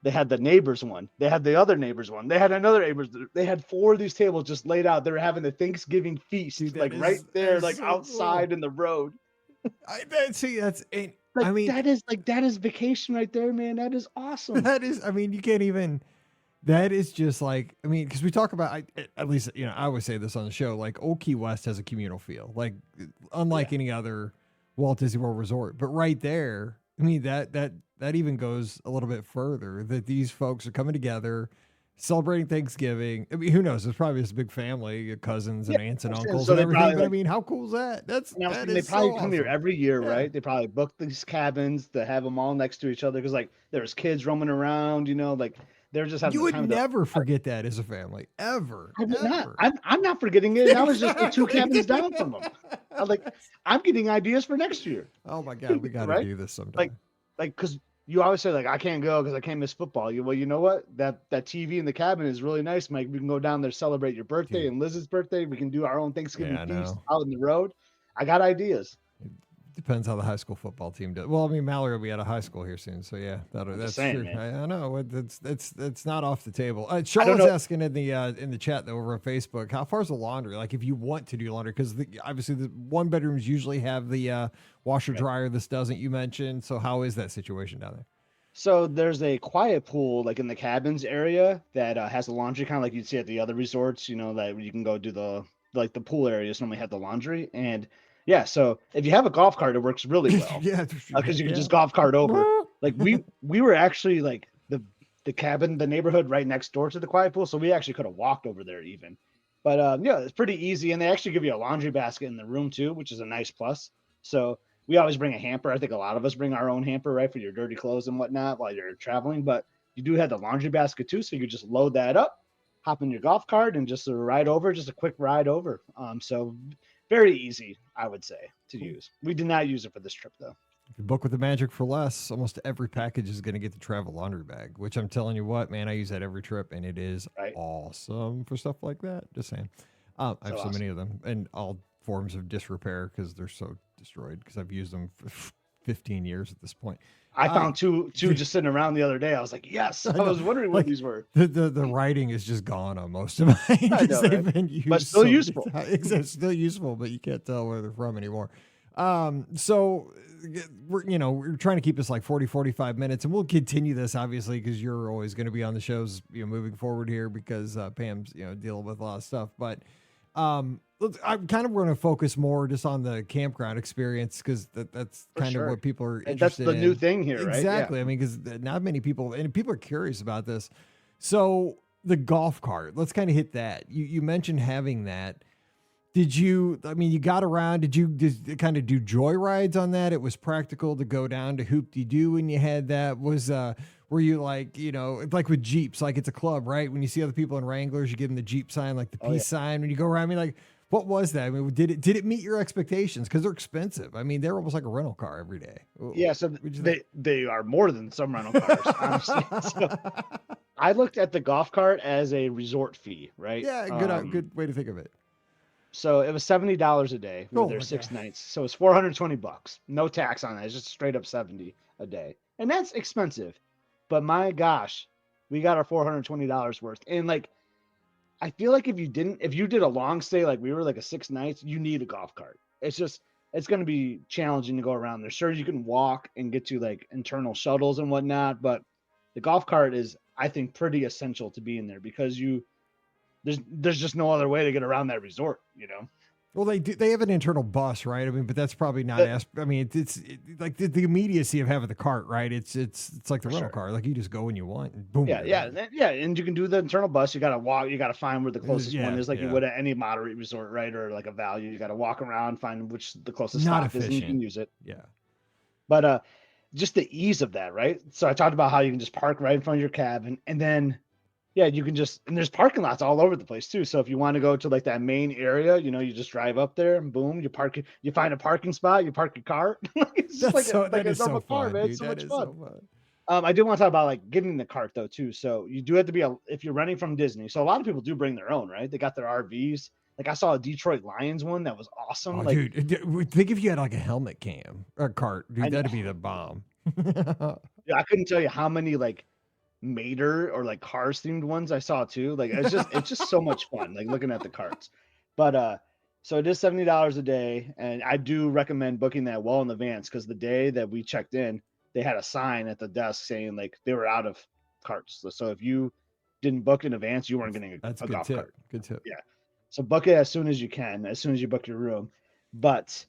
they had the neighbor's one. They had the other neighbor's one. They had another neighbor's. They had 4 of these tables just laid out. They were having a Thanksgiving feast, dude, like right there, like so outside in the road. That's like, I mean, that is vacation right there, man. That is awesome. That is, I mean, you can't even. That is just like, I mean, because we talk about, at least, you know, I always say this on the show, like Old Key West has a communal feel, like unlike any other Walt Disney World resort. But right there, I mean, that even goes a little bit further, that these folks are coming together, celebrating Thanksgiving. I mean, who knows? There's probably this big family, cousins and aunts and uncles and everything. But I mean, how cool is that? They probably come here every year, right? They probably book these cabins to have them all next to each other because like there's kids roaming around, you know, like. They're just having. You would never forget that as a family, ever. I'm not forgetting it. I was just the 2 cabins down from them. I'm getting ideas for next year. Oh my God, we got to do this sometime. Like, because you always say like I can't go because I can't miss football. Well, you know what? That TV in the cabin is really nice, Mike. We can go down there, celebrate your birthday and Liz's birthday. We can do our own Thanksgiving feast out in the road. I got ideas. Depends how the high school football team does. Well, I mean, Mallory will be at a high school here soon, so yeah, that's true. I know it's not off the table. Charlotte's asking in the chat though over on Facebook, how far is the laundry? Like, if you want to do laundry, because obviously the 1 bedrooms usually have the washer dryer. This doesn't. You mentioned. So how is that situation down there? So there's a quiet pool like in the cabins area that has a laundry, kind of like you'd see at the other resorts. You know that you can go do the pool areas normally have the laundry and. Yeah, so if you have a golf cart, it works really well. Yeah, because you can just golf cart over. Like we were actually like the cabin, the neighborhood right next door to the quiet pool, so we actually could have walked over there even. But yeah, it's pretty easy, and they actually give you a laundry basket in the room too, which is a nice plus. So we always bring a hamper. I think a lot of us bring our own hamper, right, for your dirty clothes and whatnot while you're traveling. But you do have the laundry basket too, so you just load that up, hop in your golf cart, and just ride over, just a quick ride over. So. Very easy, I would say, to use. We did not use it for this trip, though. If you book with the Magic for less, almost every package is going to get the travel laundry bag, which I'm telling you what, man, I use that every trip, and it is awesome for stuff like that. Just saying. I have so many of them, and all forms of disrepair because they're so destroyed because I've used them for 15 years at this point. I found two just sitting around the other day. I was like, yes. I was wondering what these were. The writing is just gone on most of mine. I know, they've been used, but still useful. It's still useful, but you can't tell where they're from anymore. So we're trying to keep this like 40-45 minutes, and we'll continue this obviously because you're always going to be on the shows, moving forward here because Pam's dealing with a lot of stuff. But I'm kind of going to focus more just on the campground experience because that's kind of what people are interested in. That's the new thing here, right? Exactly. Yeah. I mean, because not many people, and people are curious about this. So the golf cart, let's kind of hit that. You mentioned having that. You got around, did you just kind of do joy rides on that? It was practical to go down to Hoop-de-Doo when you had that. Was where you like, it's like with Jeeps, like it's a club, right? When you see other people in Wranglers, you give them the Jeep sign, like the Oh, yeah. peace sign. When you go around, I mean, like, what was that? I mean, did it meet your expectations? Because they're expensive. I mean, they're almost like a rental car every day. Yeah, so What'd you think? they are more than some rental cars, honestly. So I looked at the golf cart as a resort fee, right? Yeah, good way to think of it. So it was $70 a day. We were Oh there my 6 God. nights. So it's $420. No tax on that. It's just straight up 70 a day. And that's expensive. But my gosh, we got our $420 worth. And like I feel like if you did a long stay, like we were like a 6 nights, you need a golf cart. It's going to be challenging to go around there. Sure, you can walk and get to like internal shuttles and whatnot, but the golf cart is, I think, pretty essential to be in there because there's just no other way to get around that resort, you know? Well, they have an internal bus, right? I mean, but that's probably not But- as. I mean, it's like the immediacy of having the cart, right? It's like the For rental sure. car. Like you just go when you want, and boom. Yeah, you're yeah, there. yeah. And you can do the internal bus. You got to walk. You got to find where the closest Yeah, one is, like you yeah. would at any moderate resort, right? Or like a value. You got to walk around, find which the closest Not stop is, and you can efficient. use it. Yeah. But just the ease of that, right? So I talked about how you can just park right in front of your cabin, and then yeah, you can just, and there's parking lots all over the place too. So if you want to go to like that main area, you just drive up there and boom, you find a parking spot, you park your car. It's just That is normal so car, fun, man. dude. It's so That much is fun. so fun. I did want to talk about like getting the cart though too. So you do have to be if you're renting from Disney. So a lot of people do bring their own, right? They got their RVs. Like I saw a Detroit Lions one that was awesome. Oh, Like dude, think if you had like a helmet cam or cart, dude, I know. that'd be the bomb. Yeah, I couldn't tell you how many like Mater or like cars themed ones I saw too. Like it's just so much fun, like looking at the carts. But so it is $70 a day, and I do recommend booking that well in advance because the day that we checked in, they had a sign at the desk saying like they were out of carts. So if you didn't book in advance, you weren't getting That's a a good golf tip. cart. Good tip. Yeah. So book it as soon as you can, as soon as you book your room. But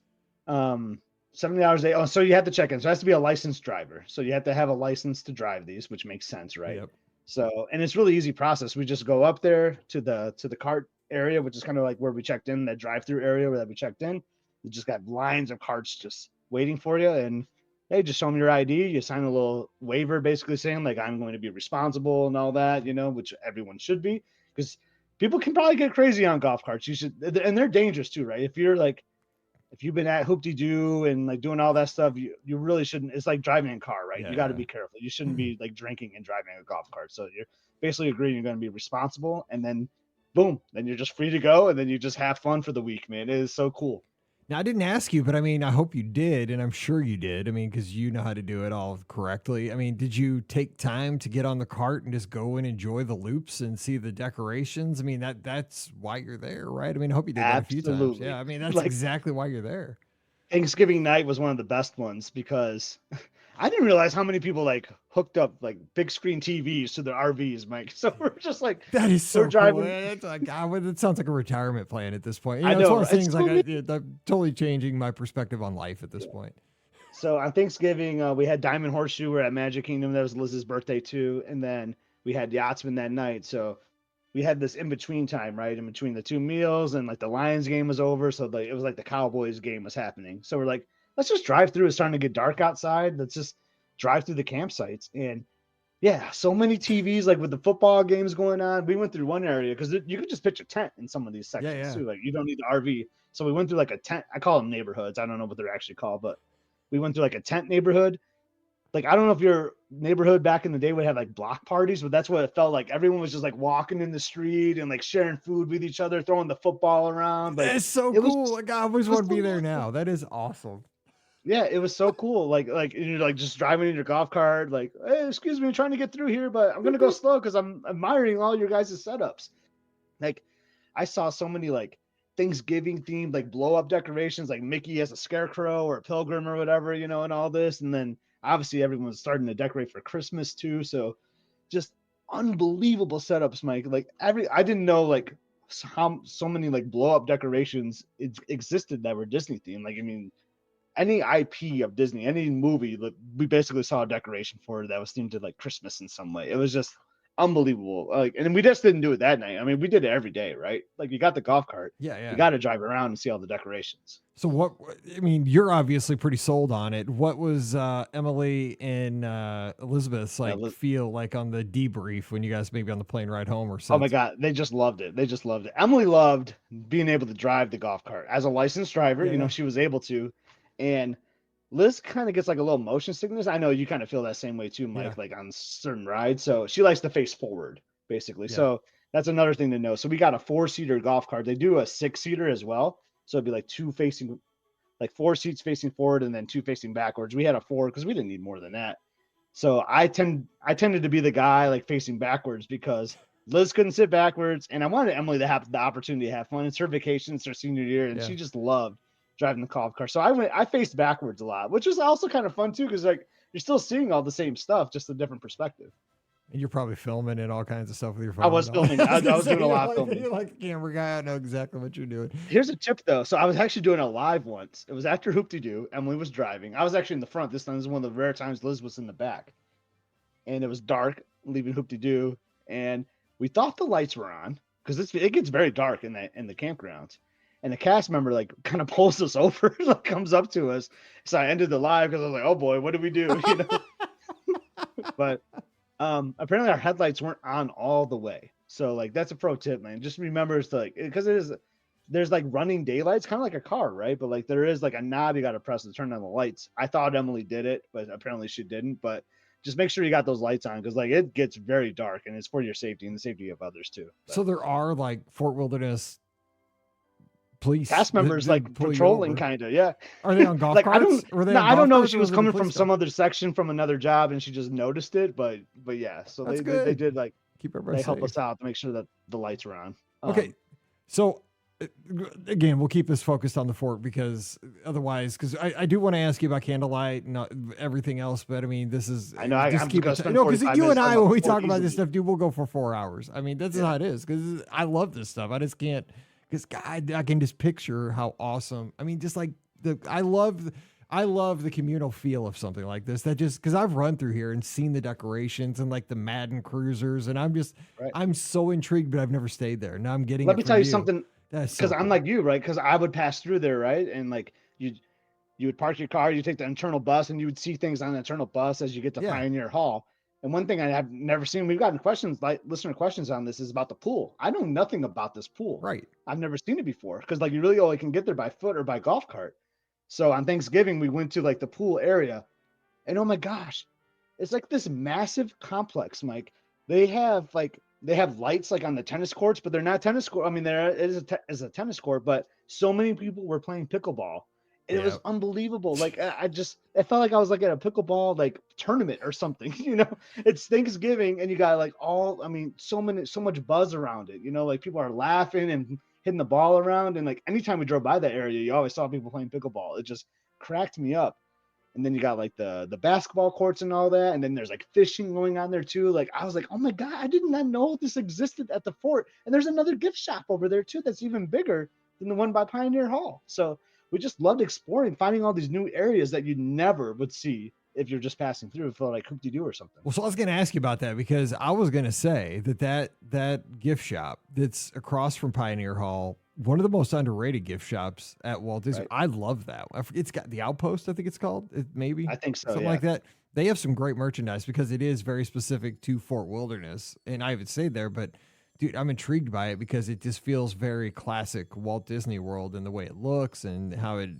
$70 a day. Oh, so you have to check in. So it has to be a licensed driver. So you have to have a license to drive these, which makes sense, right? Yep. So, and it's really easy process. We just go up there to the cart area, which is kind of like where we checked in, that drive-through area where we checked in. You just got lines of carts just waiting for you, and hey, just show them your ID. You sign a little waiver, basically saying like I'm going to be responsible and all that, which everyone should be, because people can probably get crazy on golf carts. You should, and they're dangerous too, right? If you've been at hoop-de-doo and like doing all that stuff, you really shouldn't. It's like driving a car, right? You got to Yeah. be careful. You shouldn't be like drinking and driving a golf cart. So you're basically agreeing you're going to be responsible, and then boom, then you're just free to go, and then you just have fun for the week, man. It is so cool. Now, I didn't ask you, but I mean, I hope you did, and I'm sure you did. I mean, because you know how to do it all correctly. I mean, did you take time to get on the cart and just go and enjoy the loops and see the decorations? I mean, that's why you're there, right? I mean, I hope you did that a few times. Absolutely. Yeah, I mean, that's Like- exactly why you're there. Thanksgiving night was one of the best ones because I didn't realize how many people like hooked up like big screen TVs to their RVs, Mike. So we're just like, That is so we're driving. cool. That's like, that sounds like a retirement plan at this point. I It's know, one of those right? things like I'm totally changing my perspective on life at this point. So on Thanksgiving, we had Diamond Horseshoe. We're at Magic Kingdom. That was Liz's birthday too. And then we had Yachtsman that night. So we had this in between time, right? In between the two meals, and like the Lions game was over. So it was like the Cowboys game was happening. So we're like, let's just drive through. It's starting to get dark outside. Let's just drive through the campsites. And yeah, so many TVs, like with the football games going on. We went through one area because you could just pitch a tent in some of these sections Yeah. too. Like you don't need the RV. So we went through like a tent. I call them neighborhoods. I don't know what they're actually called, but we went through like a tent neighborhood. Like, I don't know if your neighborhood back in the day would have like block parties, but that's what it felt like. Everyone was just like walking in the street and like sharing food with each other, throwing the football around. Like, That is so it was- cool. Like, I always it was want to be so there awesome. now. That is awesome. yeah, it was so cool. Like you're like just driving in your golf cart, like, hey, excuse me, I'm trying to get through here, but I'm gonna go slow because I'm admiring all your guys' setups. Like, I saw so many like Thanksgiving themed like blow up decorations, like Mickey as a scarecrow or a pilgrim or whatever, and all this. And then obviously everyone's starting to decorate for Christmas too. So just unbelievable setups, Mike. Like I didn't know like how so many like blow up decorations existed that were Disney themed. Like, I mean, any IP of Disney, any movie, we basically saw a decoration for it that was themed to like Christmas in some way. It was just unbelievable. Like, and we just didn't do it that night. I mean, we did it every day, right? Like, you got the golf cart. Yeah. You got to drive around and see all the decorations. So I mean, you're obviously pretty sold on it. What was Emily and Elizabeth's feel like on the debrief when you guys maybe on the plane ride home or something? Oh my God, they just loved it. They just loved it. Emily loved being able to drive the golf cart as a licensed driver. Yeah, you know, she was able to, and Liz kind of gets like a little motion sickness. I know you kind of feel that same way too, Mike, like on certain rides. So she likes to face forward, basically. Yeah. So that's another thing to know. So we got a 4-seater golf cart. They do a 6-seater as well. So it'd be like 4 seats facing forward and then 2 facing backwards. We had a 4 because we didn't need more than that. So I tended to be the guy like facing backwards because Liz couldn't sit backwards, and I wanted Emily to have the opportunity to have fun. It's her vacation, it's her senior year, and she just loved driving the golf cart. So I faced backwards a lot, which was also kind of fun too, because like you're still seeing all the same stuff, just a different perspective. And you're probably filming and all kinds of stuff with your phone. I was filming. I was doing a lot of filming. You're like a camera guy. I know exactly what you're doing. Here's a tip though. So I was actually doing a live once. It was after Hoop-de-Doo. Emily was driving. I was actually in the front. This time was one of the rare times Liz was in the back. And it was dark leaving Hoop-de-Doo. And we thought the lights were on because it gets very dark in the campground. And the cast member like kind of pulls us over, like comes up to us. So I ended the live because I was like, oh boy, what do we do? You know? But apparently our headlights weren't on all the way. So like that's a pro tip, man. Just remember to like, because there's like running daylights, kind of like a car, right? But like there is like a knob you got to press to turn on the lights. I thought Emily did it, but apparently she didn't. But just make sure you got those lights on because like it gets very dark and it's for your safety and the safety of others too. But so there are like Fort Wilderness police cast members like patrolling kind of. Yeah. Are they on golf like carts? I don't know if she was coming from some other section from another job and she just noticed it, but yeah. So they did like keep everybody help us out to make sure that the lights were on. Okay. So again, we'll keep this focused on the fort because otherwise, because I do want to ask you about candlelight and everything else, but I mean, this is, I know, I'm keep it. No, because you and I, when we talk about this stuff, dude, we'll go for 4 hours. I mean, that's how it is because I love this stuff. I just can't, because God, I can just picture how awesome. I mean, just like I love the communal feel of something like this. That just because I've run through here and seen the decorations and like the Madden cruisers, and I'm so intrigued, but I've never stayed there. Now I'm getting. Let me tell you something, because I'm cool. like you, right? Because I would pass through there, right? And like you would park your car, you take the internal bus, and you would see things on the internal bus as you get to Pioneer Hall. And one thing I have never seen, we've gotten questions, like listener questions on this, is about the pool. I know nothing about this pool. Right. I've never seen it before because like you really only can get there by foot or by golf cart. So on Thanksgiving, we went to like the pool area, and oh my gosh, it's like this massive complex, Mike. They have lights like on the tennis courts, but they're not tennis court. I mean, there is a tennis court, but so many people were playing pickleball. It was unbelievable. Like I felt like I was like at a pickleball like tournament or something. You know, it's Thanksgiving and you got like so much buzz around it. You know, like people are laughing and hitting the ball around, and like anytime we drove by that area, you always saw people playing pickleball. It just cracked me up. And then you got like the basketball courts and all that, and then there's like fishing going on there too. Like I was like, oh my God, I did not know this existed at the fort. And there's another gift shop over there too that's even bigger than the one by Pioneer Hall. So we just loved exploring, finding all these new areas that you never would see if you're just passing through for like Hoop-de-Doo or something. Well, so I was going to ask you about that because I was going to say that gift shop that's across from Pioneer Hall, one of the most underrated gift shops at Walt Disney. Right. I love that. It's got the Outpost, I think it's called. Maybe. I think so. Something like that. They have some great merchandise because it is very specific to Fort Wilderness. And I haven't stayed there, but dude, I'm intrigued by it because it just feels very classic Walt Disney World in the way it looks and how it,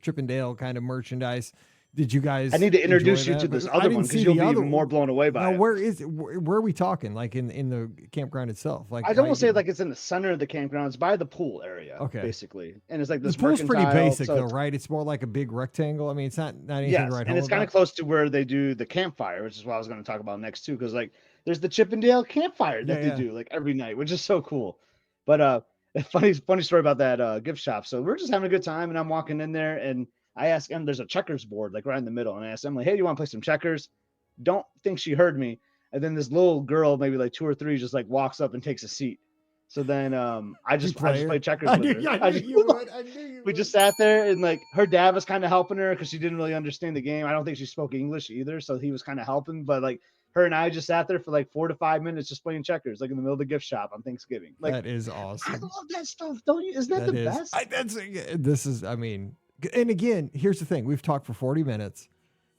Chippendale kind of merchandise. Did you guys? I need to introduce you to this other one because you'll be even more blown away by it. Where are we talking? Like in the campground itself? Like I don't want to say like it's in the center of the campground. It's by the pool area, basically. And it's like this. The pool's pretty basic though, right? It's more like a big rectangle. I mean, it's not anything right. And it's kind of close to where they do the campfire, which is what I was going to talk about next too, because like there's the Chippendale campfire that they do like every night, which is so cool. But a funny story about that gift shop. So we're just having a good time, and I'm walking in there and I asked him, there's a checkers board like right in the middle. And I asked Emily, hey, do you want to play some checkers? Don't think she heard me. And then this little girl, maybe like 2 or 3, just like walks up and takes a seat. So then I just played checkers with her. I knew you would. We just sat there, and like her dad was kind of helping her because she didn't really understand the game. I don't think she spoke English either. So he was kind of helping. But like her and I just sat there for like 4 to 5 minutes just playing checkers, like in the middle of the gift shop on Thanksgiving. Like, that is I awesome. love that stuff, don't you? Isn't that the best? I mean, and again, here's the thing. We've talked for 40 minutes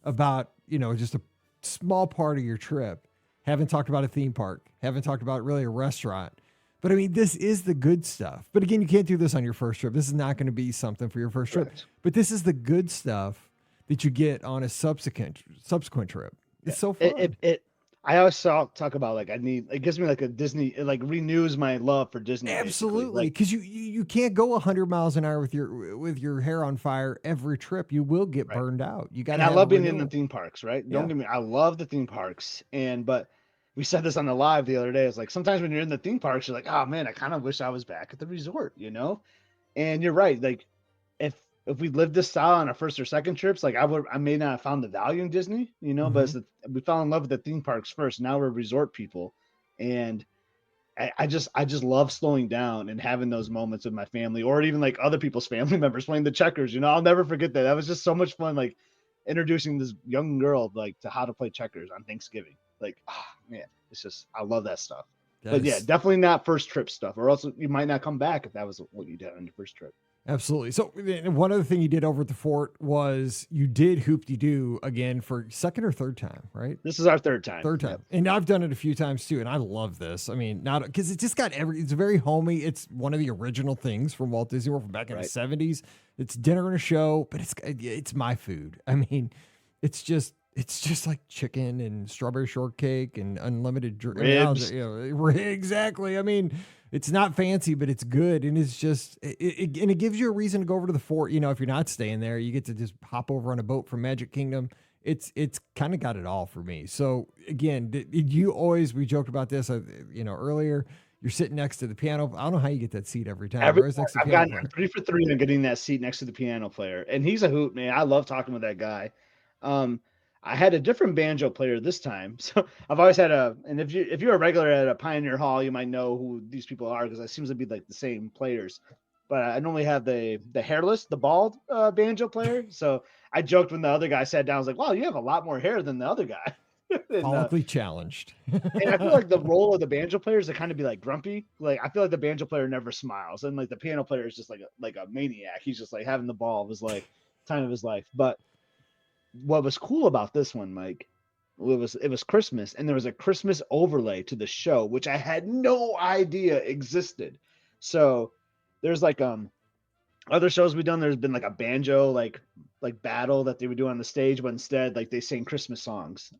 about, just a small part of your trip. Haven't talked about a theme park. Haven't talked about really a restaurant. But I mean, this is the good stuff. But again, you can't do this on your first trip. This is not going to be something for your first trip. But this is the good stuff that you get on a subsequent trip. It's so fun. I always talk about like it gives me like a Disney, it like renews my love for Disney. Absolutely, because you can't go 100 miles an hour with your hair on fire every trip. You will get burned out. You got. And I love being in the theme parks, right? Don't get me. I love the theme parks, but we said this on the live the other day. It's like sometimes when you're in the theme parks, you're like, oh man, I kind of wish I was back at the resort, And you're right. Like if we lived this style on our first or second trips, like I may not have found the value in Disney, but we fell in love with the theme parks first. Now we're resort people. And I just love slowing down and having those moments with my family or even like other people's family members playing the checkers. I'll never forget that. That was just so much fun. Like introducing this young girl, like to how to play checkers on Thanksgiving. Like, oh man, it's just, I love that stuff. But yeah, definitely not first trip stuff, or else you might not come back if that was what you did on your first trip. Absolutely. So one other thing you did over at the fort was you did Hoop-de-Doo again for second or third time, right? This is our third time. Yep. And I've done it a few times too, and I love this. I mean, not because it's just got it's very homey. It's one of the original things from Walt Disney World from back in the 70s. It's dinner and a show, but it's my food. I mean, it's just like chicken and strawberry shortcake and unlimited ribs. Exactly. I mean, it's not fancy, but it's good. And it's just, and it gives you a reason to go over to the fort. If you're not staying there, you get to just hop over on a boat from Magic Kingdom. It's kind of got it all for me. So again, we joked about this, earlier, you're sitting next to the piano. I don't know how you get that seat every time. I've gotten 3 for 3 on getting that seat next to the piano player. And he's a hoot, man. I love talking with that guy. I had a different banjo player this time. So I've always had and if you're a regular at a Pioneer Hall, you might know who these people are because it seems to be like the same players. But I normally have the hairless, the bald banjo player. So I joked when the other guy sat down, I was like, wow, you have a lot more hair than the other guy. Follically challenged. And I feel like the role of the banjo player is to kind of be like grumpy. Like I feel like the banjo player never smiles. And like the piano player is just like a maniac. He's just like having the ball of his time of his life. But what was cool about this one, Mike, it was Christmas, and there was a Christmas overlay to the show, which I had no idea existed. So there's like other shows we've done, there's been like a banjo like battle that they would do on the stage, but instead like they sing Christmas songs.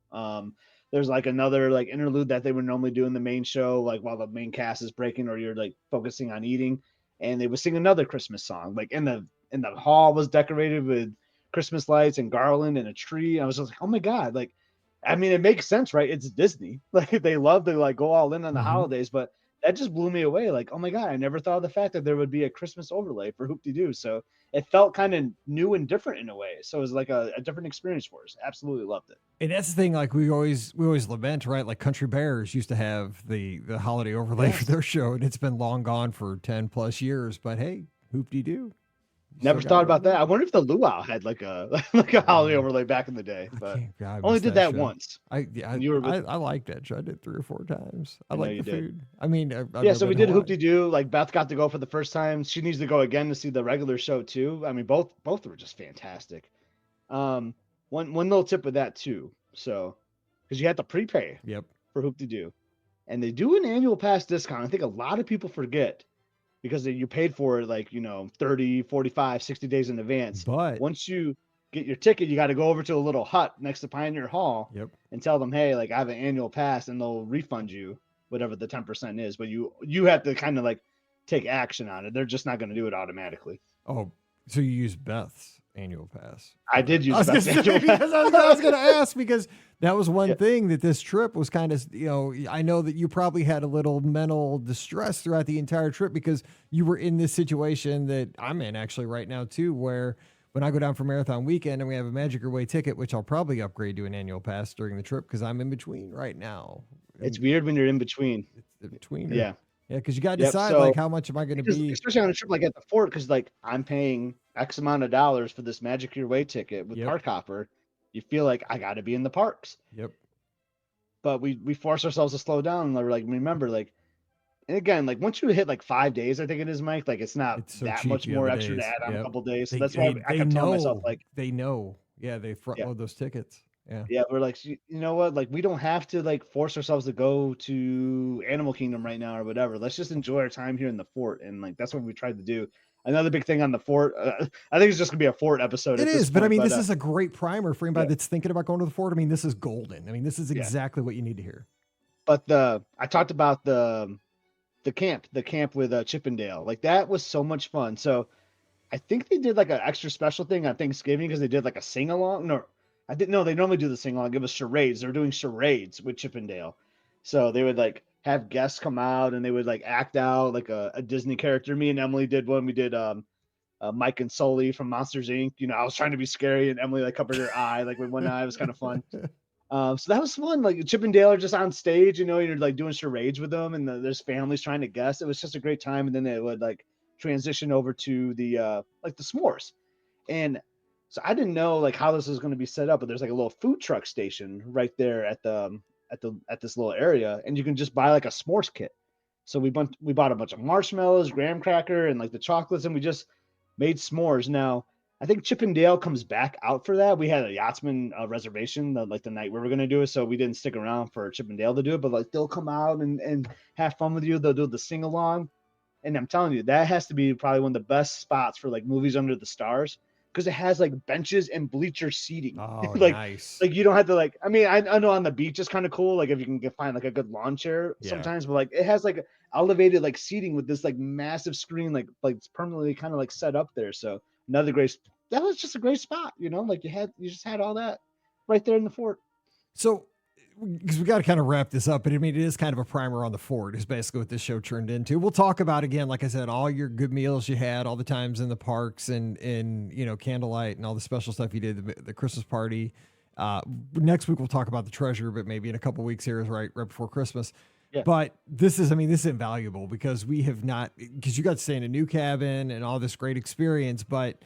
There's like another like interlude that they would normally do in the main show, like while the main cast is breaking or you're like focusing on eating, and they would sing another Christmas song. Like in the hall was decorated with Christmas lights and garland and a tree. I was just like, oh my God. Like, I mean, it makes sense, right? It's Disney. Like they love to like go all in on the holidays, but that just blew me away. Like, oh my God, I never thought of the fact that there would be a Christmas overlay for Hoop-de-Doo. So it felt kind of new and different in a way. So it was like a different experience for us. Absolutely loved it. And that's the thing, like we always lament, right? Like Country Bears used to have the holiday overlay for their show, and it's been long gone for 10 plus years. But hey, Hoop-de-Doo. Never thought about that. I wonder if the luau had like a holiday overlay back in the day, but only did that once. I liked that show. I did 3 or 4 times. I like the food. I mean, so we did Hoop-de-Doo. Like Beth got to go for the first time. She needs to go again to see the regular show too. I mean, both were just fantastic. One little tip with that too. So, because you have to prepay. For Hoop-de-Doo, and they do an annual pass discount. I think a lot of people forget. Because you paid for it 30, 45, 60 days in advance. But once you get your ticket, you got to go over to a little hut next to Pioneer Hall and tell them, hey, like I have an annual pass, and they'll refund you whatever the 10% is. But you have to kind of like take action on it. They're just not going to do it automatically. Oh, so you use Beth's annual pass? I did use Beth's annual pass. I was going to ask because that was one thing that this trip was kind of, I know that you probably had a little mental distress throughout the entire trip because you were in this situation that I'm in actually right now too, where when I go down for Marathon Weekend and we have a Magic Your Way ticket, which I'll probably upgrade to an annual pass during the trip because I'm in between right now. It's weird when you're in between. It's in between. Yeah. Yeah, because you got to decide like how much am I going to be, especially on a trip like at the fort, because like I'm paying X amount of dollars for this Magic Your Way ticket with Park Hopper. You feel like I got to be in the parks. Yep. but we force ourselves to slow down. And we're like, remember, like, and again, like once you hit like 5 days, I think it is, Mike, like it's not It's so that cheap much the more other extra to days. add on a Yep. couple days. So They that's why they I they kept telling myself, know. like, They know. Yeah, they front yeah, load those tickets. Yeah. yeah, we're like, you know what? Like, we don't have to like force ourselves to go to Animal Kingdom right now or whatever. Let's just enjoy our time here in the fort. And like, that's what we tried to do. Another big thing on the fort, I think it's just gonna be a fort episode It at this is, but I point. mean, But this is a great primer for yeah, anybody that's thinking about going to the fort. I mean, this is golden. I mean, this is yeah. exactly what you need to hear. But I talked about the camp with Chippendale. Like that was so much fun. So I think they did like an extra special thing on Thanksgiving because they did like a sing along. No, I didn't know they normally do the sing along. It was charades. They're doing charades with Chippendale. So they would like have guests come out and they would like act out like a Disney character. Me and Emily did one. We did Mike and Sully from Monsters Inc. You know, I was trying to be scary and Emily like covered her eye like with one eye. It was kind of fun. So that was fun. Like Chip and Dale are just on stage, you know, you're like doing charades with them, and there's families trying to guess. It was just a great time. And then they would like transition over to the like the s'mores. And so I didn't know like how this was going to be set up, but there's like a little food truck station right there at this little area, and you can just buy like a s'mores kit. So we bought a bunch of marshmallows, graham cracker, and like the chocolates, and we just made s'mores. Now I think Chip and Dale comes back out for that. We had a Yachtsman reservation like the night we were going to do it, so we didn't stick around for Chip and Dale to do it. But like they'll come out and have fun with you. They'll do the sing along, and I'm telling you, that has to be probably one of the best spots for like movies under the stars because it has like benches and bleacher seating. Oh, like nice. like you don't have to like. I mean, I know on the beach is kind of cool, like if you can find like a good lawn chair Yeah. sometimes, but like it has like elevated like seating with this like massive screen like it's permanently kind of like set up there. So another great that was just a great spot, you know, like you just had all that right there in the fort. So, because we got to kind of wrap this up, but I mean, it is kind of a primer on the fort, is basically what this show turned into. We'll talk about again, like I said, all your good meals you had, all the times in the parks and you know, candlelight and all the special stuff you did, the Christmas party. Next week we'll talk about the treasure, but maybe in a couple weeks here is right before Christmas. Yeah. But this is invaluable because we have not, because you got to stay in a new cabin and all this great experience, but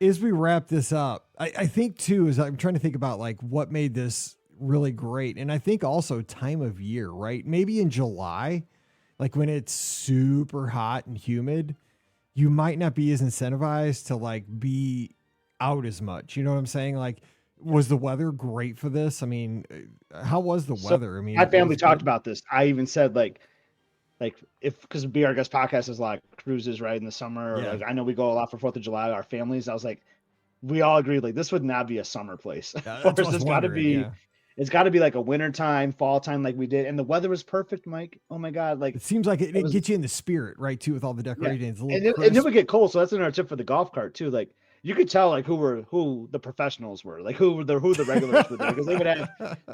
as we wrap this up, I think too, is I'm trying to think about like what made this really great. And I think also time of year, right? Maybe in July, like when it's super hot and humid, you might not be as incentivized to like be out as much. You know what I'm saying? Like, was the weather great for this? I mean, how was the weather? I mean, my family was it talked good? about this. I even said like if because Be Our Guest podcast is like cruises right in the summer, or Yeah. like I know we go a lot for 4th of July, our families. I was like, we all agreed like this would not be a summer place Yeah, for that's what us. I was wondering. Yeah. It's got to be like a winter time, fall time, like we did, and the weather was perfect, Mike. Oh my god, like It seems like it, it it was. gets you in the spirit, right? Too, with all the Yeah, decorating. It's a little and it crisp. would get cold, so that's another tip for the golf cart too. Like you could tell like who the professionals were, like who the regulars were there because they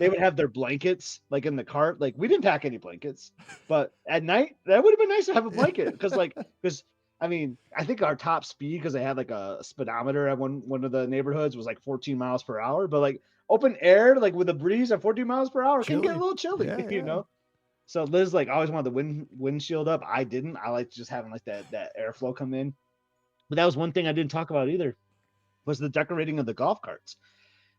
would have their blankets like in the cart. Like we didn't pack any blankets, but at night that would have been nice to have a blanket because I mean I think our top speed because they had like a speedometer at one of the neighborhoods was like 14 miles per hour, but like open air like with a breeze at 14 miles per hour can get a Chilly. little chilly, Yeah, you yeah. know. So Liz like always wanted the windshield up. I didn't. I like just having like that airflow come in. But that was one thing I didn't talk about either was the decorating of the golf carts.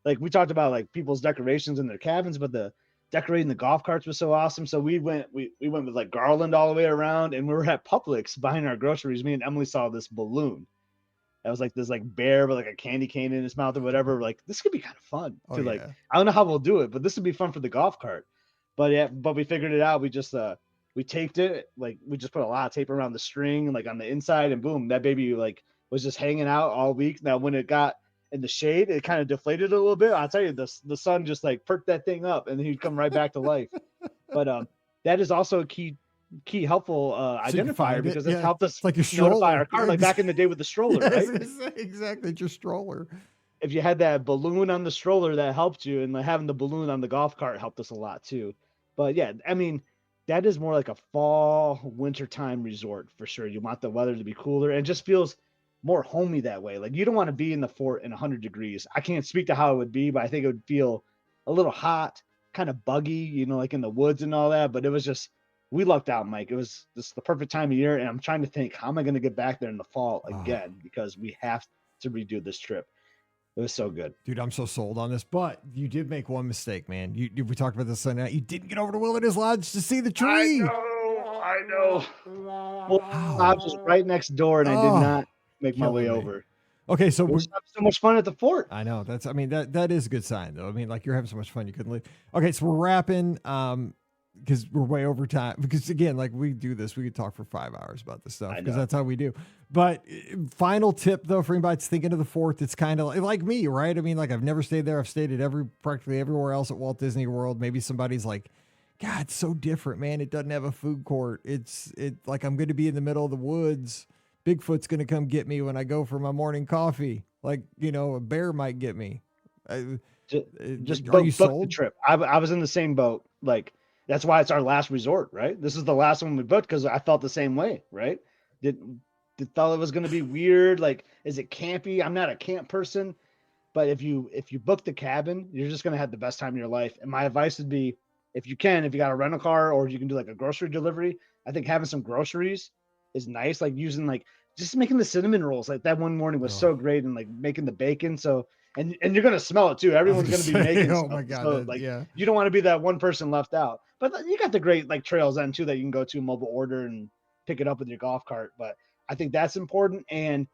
Like we talked about like people's decorations in their cabins, but the decorating the golf carts was so awesome. So we went with like garland all the way around, and we were at Publix buying our groceries. Me and Emily saw this balloon that was like this like bear with like a candy cane in his mouth or whatever. Like this could be kind of fun Oh to like. yeah. I don't know how we'll do it, but this would be fun for the golf cart. But yeah, but we figured it out. We just we taped it, like we just put a lot of tape around the string, like on the inside, and boom, that baby like was just hanging out all week. Now when it got in the shade, it kind of deflated a little bit. I'll tell you, the sun just like perked that thing up, and then he'd come right back to life. But that is also a key helpful So you can identifier find it. because it's Yeah. helped us It's like your notify our stroller. car, Yeah, like back in the day with the stroller, yes, right? exactly. It's your stroller. If you had that balloon on the stroller that helped you, and like having the balloon on the golf cart helped us a lot too. But yeah, I mean, that is more like a fall wintertime resort for sure. You want the weather to be cooler and it just feels more homey that way. Like you don't want to be in the fort in 100 degrees. I can't speak to how it would be, but I think it would feel a little hot, kind of buggy, you know, like in the woods and all that. But it was just we lucked out, Mike. It was just the perfect time of year, and I'm trying to think how am I going to get back there in the fall Oh, again because we have to redo this trip. It was so good. Dude, I'm so sold on this, but you did make one mistake, man. We talked about this Sunday night. You didn't get over to Wilderness Lodge to see the tree. I know. Well, Lodge was right next door, and I did not make my way over. Okay, so we're having so much fun at the fort. I know that is a good sign, though. I mean, like, you're having so much fun you couldn't leave. Okay, so we're wrapping. Because we're way over time. Because again, like, we do this, we could talk for 5 hours about this stuff because that's how we do. But final tip, though, for anybody that's thinking of the fort, it's kind of like me, right? I mean, like, I've never stayed there. I've stayed at practically everywhere else at Walt Disney World. Maybe somebody's like, God, it's so different, man. It doesn't have a food court. It's like I'm going to be in the middle of the woods. Bigfoot's going to come get me when I go for my morning coffee. Like, a bear might get me. Just book the trip. I was in the same boat. Like, that's why it's our last resort, right? This is the last one we booked because I felt the same way, right? Thought it was going to be weird. Like, is it campy? I'm not a camp person, but if you book the cabin, you're just going to have the best time of your life. And my advice would be, if you got a rental car or you can do like a grocery delivery, I think having some groceries is nice. Like using just making the cinnamon rolls. Like that one morning was so great, and like making the bacon. So and you're gonna smell it too. Everyone's gonna be making. Oh my God! So, you don't want to be that one person left out. But you got the great like trails then too that you can go to mobile order and pick it up with your golf cart. But I think that's important. And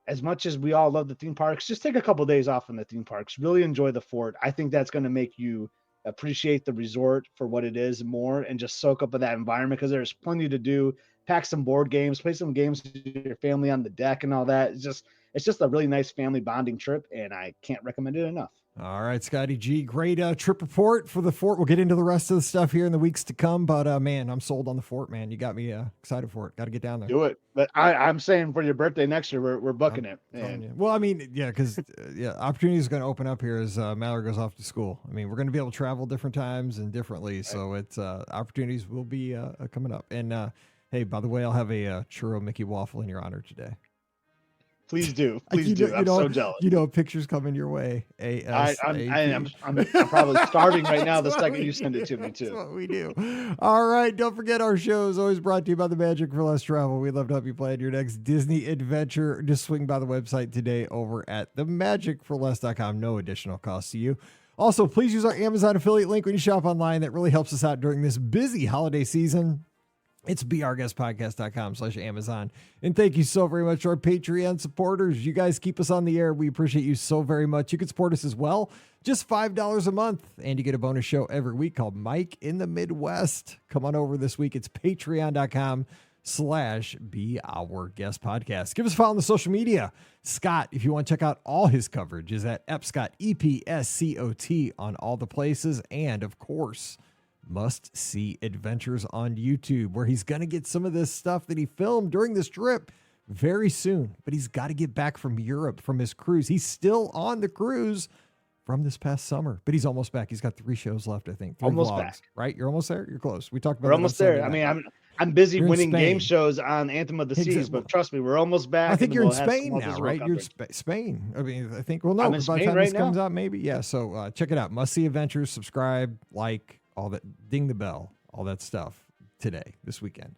as much as we all love the theme parks, just take a couple of days off in the theme parks. Really enjoy the fort. I think that's going to make you appreciate the resort for what it is more, and just soak up in that environment because there's plenty to do. Pack some board games, play some games with your family on the deck and all that. It's just a really nice family bonding trip, and I can't recommend it enough. All right, Scotty G, great trip report for the fort. We'll get into the rest of the stuff here in the weeks to come, but man, I'm sold on the fort, man. You got me excited for it. Got to get down there. Do it. But I'm saying for your birthday next year, we're booking it. Well, I mean, yeah, because opportunity is going to open up here as Mallory goes off to school. I mean, we're going to be able to travel different times and differently, so it's opportunities will be coming up. And hey, by the way, I'll have a churro Mickey waffle in your honor today. Please do. Please do. I'm so jealous. Pictures coming your way. I'm probably starving right now the second you send it to me, too. That's what we do. All right. Don't forget, our show is always brought to you by the Magic for Less Travel. We'd love to help you plan your next Disney adventure. Just swing by the website today over at themagicforless.com. No additional cost to you. Also, please use our Amazon affiliate link when you shop online. That really helps us out during this busy holiday season. It's beourguestpodcast.com/Amazon. And thank you so very much to our Patreon supporters. You guys keep us on the air. We appreciate you so very much. You can support us as well. Just $5 a month. And you get a bonus show every week called Mike in the Midwest. Come on over this week. It's patreon.com/beourguestpodcast. Give us a follow on the social media. Scott, if you want to check out all his coverage, is at Epscott, EPSCOT on all the places. And of course, Must See Adventures on YouTube, where he's going to get some of this stuff that he filmed during this trip very soon. But he's got to get back from Europe from his cruise. He's still on the cruise from this past summer, but he's almost back. He's got 3 shows left, I think. 3 almost vlogs, back. Right? You're almost there? You're close. We talked about We're almost there. I mean, I'm busy winning game shows on Anthem of the Seas, but trust me, we're almost back. I think you're in Spain now, right? You're Spain. I mean, I think, well, no, by the time this comes out, maybe. Yeah, so check it out. Must See Adventures, subscribe, like, all that, ding the bell, all that stuff this weekend.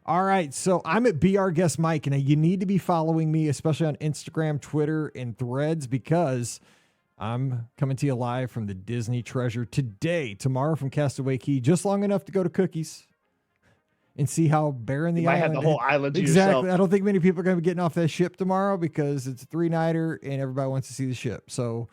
All right, so I'm at Be Our Guest Mike, and you need to be following me, especially on Instagram, Twitter, and Threads, because I'm coming to you live from the Disney Treasure tomorrow from Castaway Cay, just long enough to go to Cookies and see how barren the island is. You might have the whole island to yourself. Exactly. I don't think many people are going to be getting off that ship tomorrow because it's a 3-nighter and everybody wants to see the ship. So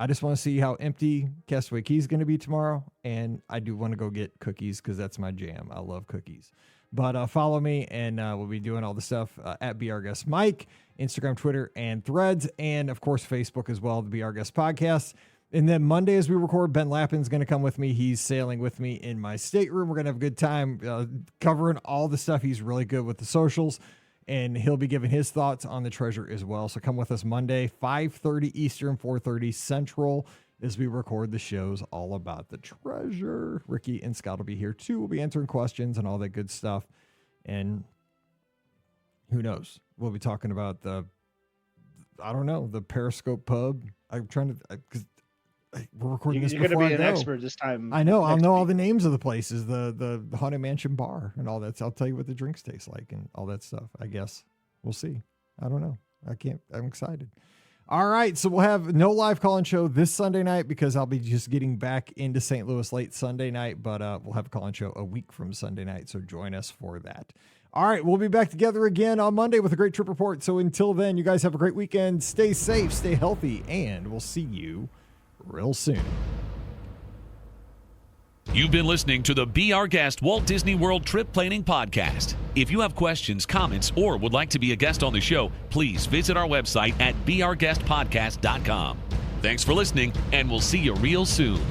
I just want to see how empty Castaway Cay is going to be tomorrow. And I do want to go get cookies because that's my jam. I love cookies. But follow me, and we'll be doing all the stuff at Be Our Guest Mike, Instagram, Twitter, and Threads, and, of course, Facebook as well, the Be Our Guest Podcast. And then Monday, as we record, Ben Lappin's going to come with me. He's sailing with me in my stateroom. We're going to have a good time covering all the stuff. He's really good with the socials, and he'll be giving his thoughts on the treasure as well. So come with us Monday, 5:30 Eastern, 4:30 Central, as we record the shows all about the treasure. Ricky and Scott will be here too. We'll be answering questions and all that good stuff. And who knows? We'll be talking about the Periscope pub. I'm trying to, because we're recording this before You're going to be an expert this time. I know. I'll know all the names of the places, the Haunted Mansion bar and all that. So I'll tell you what the drinks taste like and all that stuff. I guess we'll see. I don't know. I'm excited. All right, so we'll have no live call-in show this Sunday night because I'll be just getting back into St. Louis late Sunday night, but we'll have a call-in show a week from Sunday night, so join us for that. All right, we'll be back together again on Monday with a great trip report. So until then, you guys have a great weekend. Stay safe, stay healthy, and we'll see you real soon. You've been listening to the Be Our Guest Walt Disney World Trip Planning Podcast. If you have questions, comments, or would like to be a guest on the show, please visit our website at beourguestpodcast.com. Thanks for listening, and we'll see you real soon.